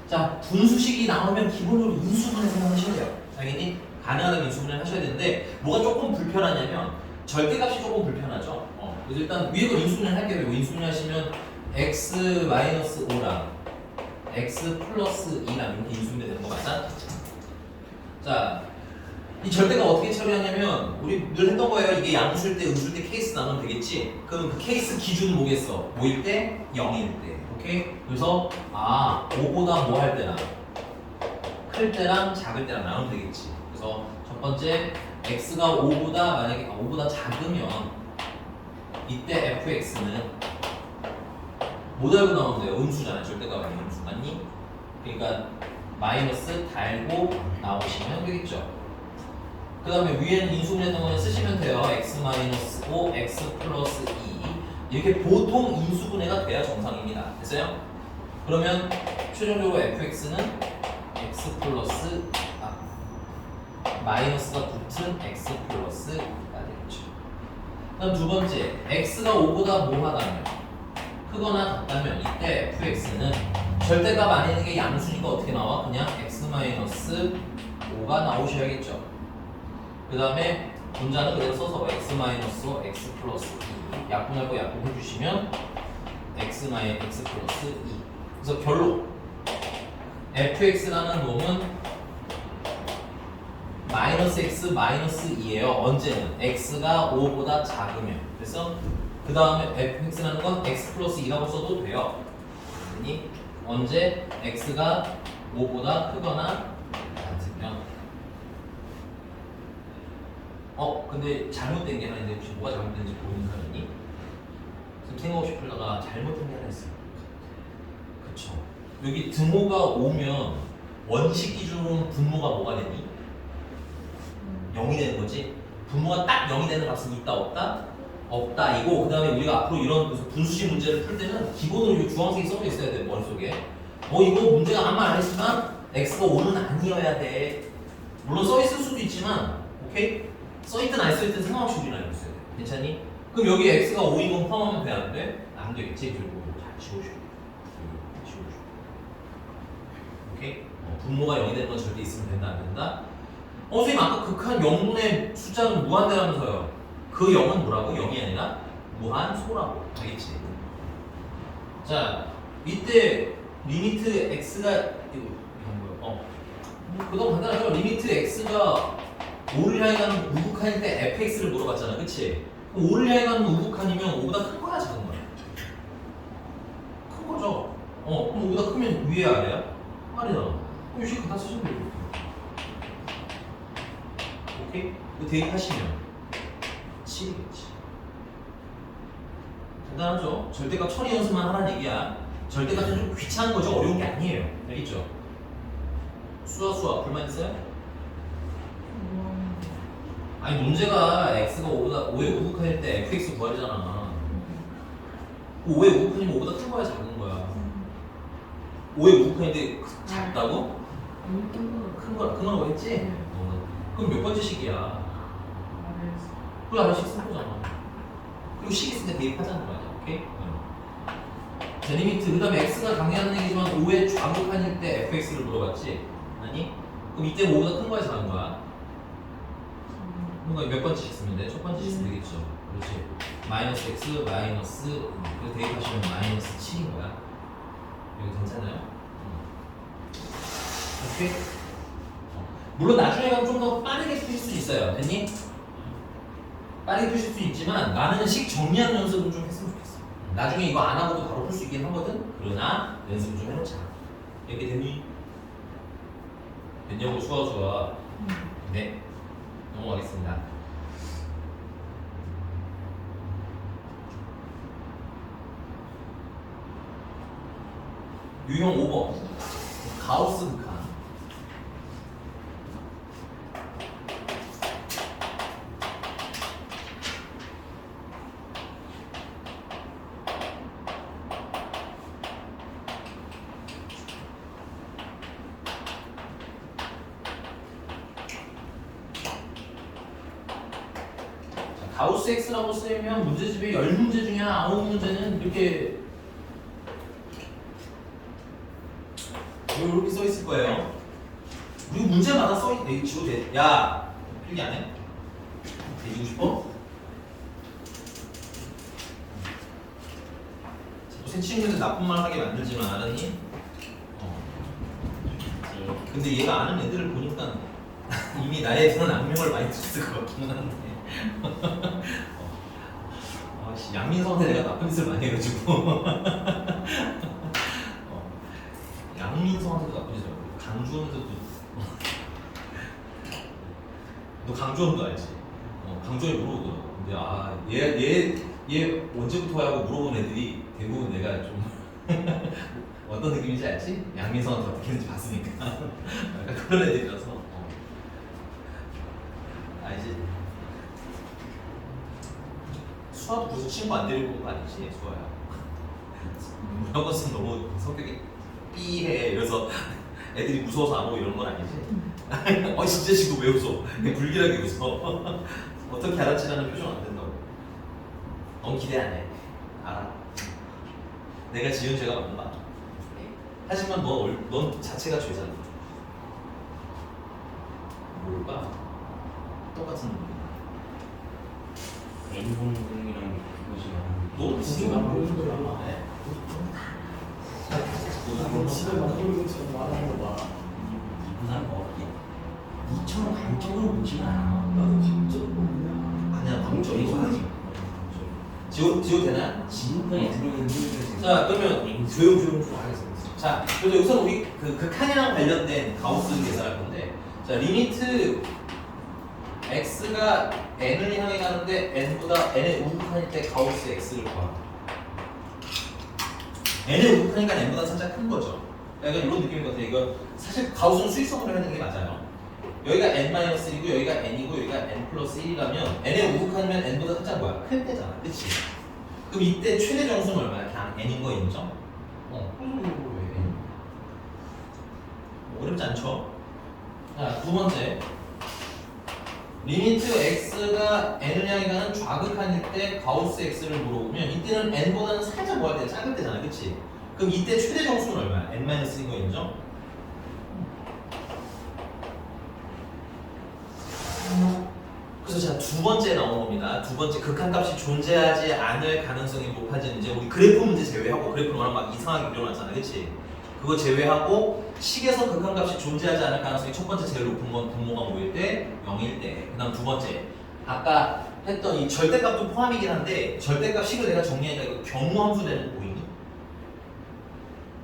자, 분수식이 나오면 기본으로 인수분해 생각하셔야 돼요. 당연히 가능하다면 인수분해를 하셔야 되는데 뭐가 조금 불편하냐면 절대값이 조금 불편하죠. 그래서 일단 위에 거 인수분해 할게요. 인수분해 하시면 x-5랑 x 플러스 2랑 이렇게 인수분해 되는 거 맞다? 자, 이 절대가 어떻게 처리하냐면 우리 늘 했던 거예요. 이게 양수일 때 음수일 때 케이스 나누면 되겠지. 그럼 그 케이스 기준은 뭐겠어? 뭐일 때? 0일 때. 오케이? 그래서 5보다 뭐 할 때나 클 때랑 작을 때랑 나누면 되겠지. 그래서 첫 번째 x가 5보다 만약에 5보다 작으면 이때 fx는 못 알고 나오면 돼요. 음수잖아요. 절대값 아닌 음수 맞니? 그러니까 마이너스 달고 나오시면 되겠죠. 그 다음에 위에는 인수분해했던 거는 쓰시면 돼요. x-5, x 플러스 2 이렇게 보통 인수분해가 돼야 정상입니다. 됐어요? 그러면 최종적으로 fx는 x 플러스 마이너스가 붙은 x 플러스가 되겠죠. 그다음 두 번째, x가 5보다 뭐하다면 크거나 같다면 이때 fx는 절대값 안에 있는 게 양수니까 어떻게 나와? 그냥 x-5가 나오셔야겠죠. 그 다음에 분자는 그대로 써서 x-5, x 플러스 2 약분할 거 약분해 주시면 x 플러스 2. 그래서 결론 fx라는 놈은 마이너스 x 마이너스 2예요. 언제는? x가 5보다 작으면. 그래서 그 다음에 fx라는 건 x 플러스 2라고 써도 돼요. 그러니 언제 x가 5보다 크거나 같으면. 근데 잘못된 게 하나 있는데 혹시 뭐가 잘못된지 보이는 사람 있니? 지금 생각 없이 풀다가 잘못된 게 하나 있어요. 그쵸. 여기 등호가 오면 원식 기준으로는 분모가 뭐가 되니? 0이 되는 거지. 분모가 딱 0이 되는 값은 있다 없다? 없다 이고, 그 다음에 우리가 앞으로 이런 분수식 문제를 풀 때는 기본으로 이 주황색이 써져 있어야 돼 머릿속에. 이거 문제가 아무 말 안 했지만 x가 5는 아니어야 돼. 물론 써 있을 수도 있지만 오케이? 써 있든 안 써 있든 상관없이 우리는 알고 있어야 돼. 괜찮니? 그럼 여기 x가 5인 건 포함하면 돼 안 돼? 안 되겠지. 그리고 잘 지워줘. 지워줘. 오케이? 분모가 0이 되는 건 절대 있으면 된다 안 된다? 선생님 아까 극한 0분의 숫자는 무한대라면서요. 그 0은 뭐라고? 0이 아니라 무한소라고. 알겠지? 자, 이때 리미트 x가 그동안 간단하죠? 리미트 x가 5를 향해 가는 우극한일 때 fx를 물어봤잖아. 그치? 그럼 5를 향해 가는 우극한이면 5보다 큰 거야 작은 거야? 큰 거죠? 그럼 5보다 크면 위에 아래야? 아래잖아. 그럼 이 식으로 다 쓰시면 돼요. 오케이? 이거 대입하시면 7이겠지. 간단하죠? 절대값 처리 연습만 하라는 얘기야. 절대값은 좀 귀찮은 거죠. 어려운 게 아니에요. 알겠죠? 수아 불만 있어요? 아니 문제가 x가 5의 우극한일 때 fx 구하려잖아. 5의 우극한이면 5보다 큰 거야 작은 거야? 5의 우극한인데 작다고? 큰 거라고 했지? 그럼 몇 번째 식이야? 그래 아래식 쓴 거잖아. 그리고 식 있을 때 대입하자는 거야. 오케이? 자, 리미트. 그 다음에 x가 강의하는 얘기지만 5의 좌극한일 때 fx를 물어봤지? 아니? 그럼 이때 5보다 큰 거야 작은 거야? 뭔가 몇 번째 쓰면 돼? 첫 번째 쓰면 되겠죠. 그렇지. 마이너스 x 마이너스 그래서 대입하시면 마이너스 7인 거야. 여기 괜찮아요? 오케이? 물론 나중에 가면 좀 더 빠르게 푸실 수 있어요. 됐니? 빠르게 푸실 수 있지만 나는 식 정리하는 연습은 좀 했으면 좋겠어. 나중에 이거 안 하고도 바로 풀 수 있긴 하거든? 그러나 연습을 좀 해놓자. 이렇게 됐니? 됐냐고 좋아. 네. 넘어가겠습니다. 유형 5번 가우스 극한. 가우스 X라고 쓰면 문제집에 10문제 중에 9문제는 이렇게 이렇게 써 있을 거예요. 그리고 문제마다 써 있. 지워 돼. 야, 필기 안 해? 대지고 싶어? 새 친구들 나쁜 말 하게 만들지만 알았니? 근데 얘가 아는 애들을 보니까 이미 나에 대한 악명을 많이 들었을 것 같기는 한데. 양민성한테 내가 나쁜 짓을 많이 해가지고. 양민성한테도 나쁜 짓을 하고 강주원한테도. 너 강주원도 알지? 강주원이 물어보더라고. 근데 얘 언제부터 하고 물어본 애들이 대부분 내가 좀 어떤 느낌인지 알지? 양민성한테 어떻게 했는지 봤으니까. 약간 그런 애들이라서. 알지? 수아도 벌써 친구 안 데리고 온 거 아니지? 수아야. 문학원생 너무 성격이 삐해. 이래서 애들이 무서워서 안 오고 이런 건 아니지? 진짜 지금 왜 웃어? 그냥 불길하게 웃어. 어떻게 알았지라는 표정 안 된다고. 넌 기대 안 해. 알아. 내가 지은 죄가 많다. 하지만 넌 자체가 죄잖아. 뭘까? 똑같은 N분이랑 그것이 너 진짜 모르는 집에 만드는 것처럼 말하는 거 봐. 이분한 거 이처럼 감정으로 묻지가 않아. 나도 감정은 뭐냐? 아니야 감정이 감정이 지워 되나? 지금까지 들어있는 소리를 자 그러면 조용 좀 하겠습니다. 자 그래서 여기서 우리 그 극한이랑 관련된 가우스 계산할 건데 자 리미트 x가 n을 향해 가는데 n보다 n의 우극한일 때 가우스 x를 구하라. n의 우극하니까 n보다 살짝 큰 거죠. 약간 이런 느낌인 것 같아요. 이거 사실 가우스는 수익성으로 하는 게 맞아요. 여기가 n-1이고 여기가 n이고 여기가 n+1이라면 n의 우극하면 n보다 살짝 뭐야? 클 때잖아. 그치? 그럼 이때 최대 정수는 얼마야? 그냥 n인 거 인정? 왜? 어렵지 않죠? 자, 두 번째. 리미트 x가 n을 향해 가는 좌극한일 때 가우스 x를 물어보면 이때는 n보다는 살짝 뭐 할 때 작을 때잖아. 그치? 그럼 이때 최대 정수는 얼마야? n-1인 거 인정? 그래서 자, 두 번째 나온 겁니다. 두 번째 극한값이 존재하지 않을 가능성이 높아지는 이제 우리 그래프 문제 제외하고 그래프는 워낙 막 이상하게 그려놨잖아. 그치? 그거 제외하고 식에서 극한값이 존재하지 않을 가능성이 첫 번째 제일 높은 건 분모가 뭐일 때? 0일 때. 그 다음 두 번째 아까 했던 이 절대값도 포함이긴 한데 절대값 식을 내가 정리하니까 이거 경우함수 되는 거 보이니?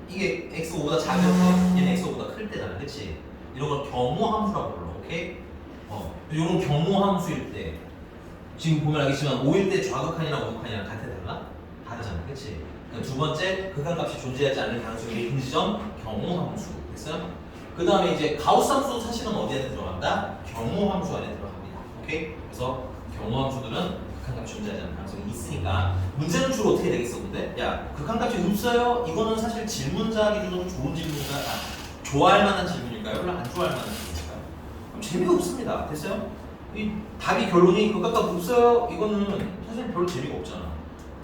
이게 x5보다 작을 때 얘는 x5보다 클 때잖아. 그치? 이런 걸 경우함수라고 불러. 오케이? 이런 경우함수일 때 지금 보면 알겠지만 5일 때 좌극한이랑 우극한이랑 같아 달라? 다르잖아. 그치? 두 번째 극한값이 존재하지 않을 가능성이 높은 지점 경우함수 됐어요? 그 다음에 이제 가우스함수도 사실은 어디에 들어간다? 경우함수 안에 들어갑니다. 오케이? 그래서 경우함수들은 극한값이 존재하지 않을 가능성이 있으니까 문제는 주로 어떻게 되겠어? 근데 야 극한값이 없어요? 이거는 사실 질문자 기준으로 좋은 질문일까요? 좋아할 만한 질문일까요? 별로 안 좋아할 만한 질문일까요? 그럼 재미가 없습니다. 됐어요? 이 답이 결론이 극한값 없어요? 이거는 사실 별로 재미가 없잖아.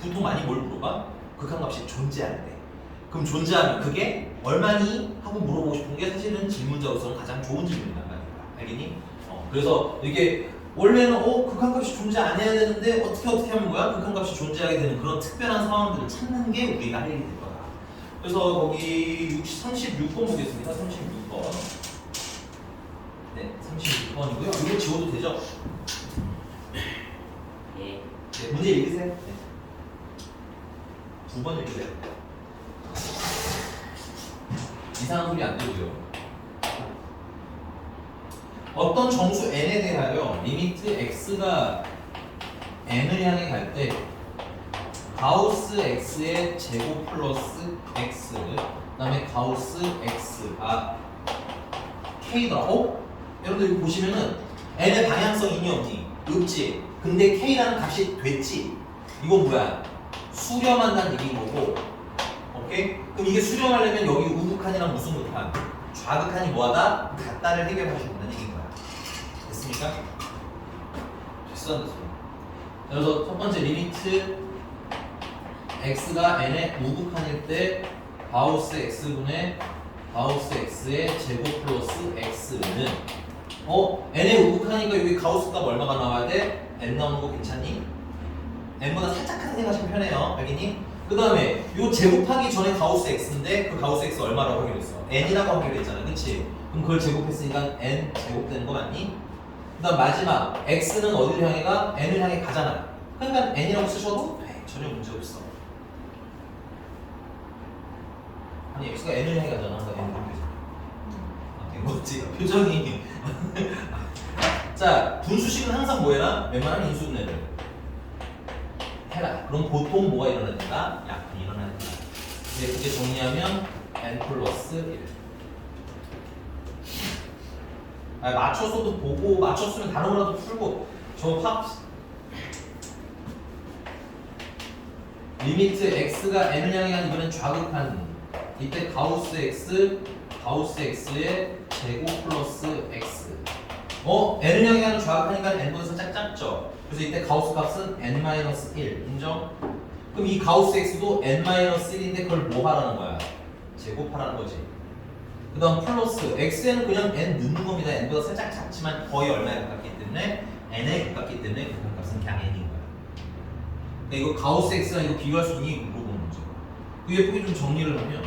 보통 많이 뭘 물어봐? 극한값이 존재할 때. 그럼 존재하면 그게 얼마니? 하고 물어보고 싶은 게 사실은 질문자로서는 가장 좋은 질문이란 말이야. 알겠니? 그래서 이게 원래는 극한값이 존재 안 해야 되는데 어떻게 하면 뭐야? 극한값이 존재하게 되는 그런 특별한 상황들을 찾는 게 우리가 할 일이 될 거다. 그래서 거기 36번 보겠습니다. 36번. 네, 36번이고요. 이거 지워도 되죠? 예. 네, 문제 읽으세요. 네. 두 번 읽으세요. 이상한 소리 안 되고요. 어떤 정수 n에 대하여 리미트 x가 n을 향해 갈 때 가우스 x의 제곱 플러스 x 그다음에 가우스 x가 k다. 여러분들 이거 보시면은 n의 방향성 있니 없니? 없지. 근데 k라는 값이 됐지. 이건 뭐야? 수렴한다는 얘기인 거고. 오케이? 그럼 이게 수렴하려면 여기 우극한이랑 무슨 극한? 좌극한이 뭐하다? 같다를 해결해 주면 된다는 얘기인 거야. 됐습니까? 됐어 안 됐어? 그래서 첫 번째 리미트 x가 n의 우극한일 때 바우스 x분의 바우스 x의 제곱 플러스 x는 n의 우극하니까 여기 가우스 값 얼마가 나와야 돼? n 나오는 거 괜찮니? n보다 살짝 큰 생각하시면 편해요. 알겠니? 그 다음에 요 제곱하기 전에 가우스 x인데 그 가우스 x 얼마라고 하기로 했어? n이라고 하기로 했잖아. 그치? 그럼 그걸 제곱했으니까 n 제곱되는 거 맞니? 그 다음 마지막 x는 어디를 향해 가? n을 향해 가잖아. 그러니까 n이라고 쓰셔도 전혀 문제 없어. 아니 x가 n을 향해 가잖아. 그러니까 n 이렇게 된 거지. 표정이 자 분수식은 항상 뭐 해라? 웬만하면 인수분해를 해라. 그럼 보통 뭐가 일어나야 된다? 약분이 일어나야 된다. 이제 그게 정리하면 n 플러스 1. 맞췄어도 보고 맞췄으면 다른 거라도 풀고 저 리미트 x가 n을 향해 가는 이번엔 좌극한 이때 가우스 x의 제곱 플러스 x n을 향해 가는 좌극하니까 n보다 살짝 작죠. 그래서 이때 가우스 값은 n-1 인정? 그럼 이 가우스 x도 n-1인데 그걸 뭐 하라는 거야? 제곱하라는 거지. 그 다음 플러스 x에는 그냥 n 넣는 겁니다. n보다 살짝 작지만 거의 얼마에 가깝기 때문에 n에 가깝기 때문에 극한값은 그냥 n인 거야. 그러니까 이거 가우스 x랑 이거 비교할 수 있니? 물어보는 거죠. 예쁘게 좀 정리를 하면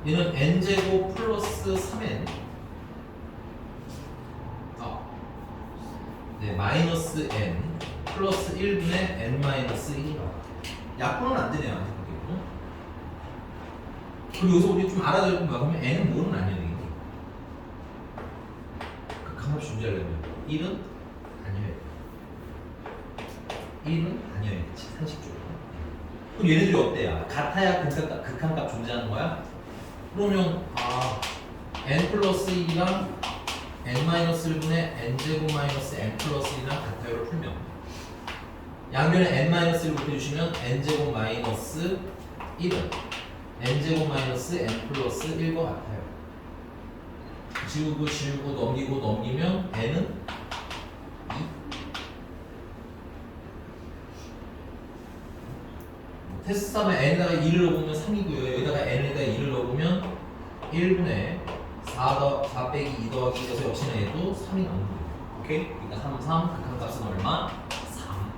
얘는 n제곱 플러스 3n 마이너스 n 플러스 1분의 n 마이너스 1이 나와. 약분은 안 되네요. 응? 그리고 여기서 우리 좀 알아야 될 거야. 그러면 n은 뭐는 아니야 되겠니? 극한값 존재하려면 1은 아니어야 돼. 1은 아니어야 돼. 상식적으로. 그럼 얘네들이 어때요? 같아야 극한값 존재하는 거야? 그러면 n 플러스 1이랑 n-1분의 n제곱 마이너스 n 플러스 1이랑 같아요를 풀면 양변에 n-1을 곱해주시면 n제곱 마이너스 1은 n제곱 마이너스 n 플러스 1과 같아요. 지우고 넘기면 n은 2. 테스트 3에 n에다가 2를 넣어보면 3이고요. 여기다가 n에다가 2를 넣어보면 1분의 4 빼기 2 더하기 2에서 역시나 얘도 3이 나오는 거예요. 오케이? 그러니까 3, 극한값은 얼마? 3.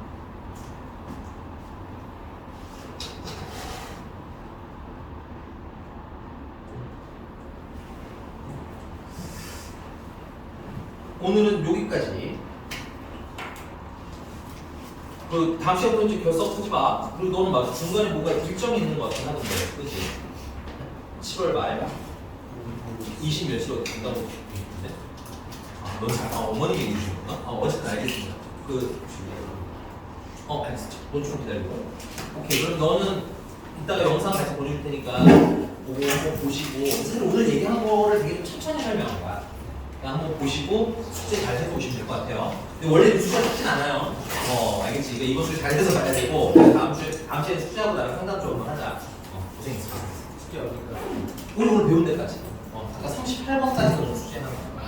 오늘은 여기까지. 그 다음 시간에 이제 결석 푸지 마. 그리고 너는 맞아. 중간에 뭐가 일정이 있는 것 같긴 하던데, 그렇지? 7월 말 20 며칠 된다고 있는데. 넌 잘, 어머니 얘기 주셨구나. 어쨌든 알겠습니다. 알겠어. 넌 좀 기다리고. 오케이, 그럼 너는 이따가 영상 같이 보내줄 테니까 보고 한번 보시고. 사실 오늘 얘기한 거를 되게 좀 천천히 설명한 거야. 그냥 한번 보시고 숙제 잘 해서 오시면 될 것 같아요. 근데 원래 숙제가 쉽진 않아요. 알겠지? 그러니까 이번 숙제 잘 돼서 가야 되고 다음 주에 숙제하고 나랑 상담 좀 하자. 고생했어. 숙제 어디까? 오늘 배운 데까지. 아까 38번까지 너무 숙제하는 거야.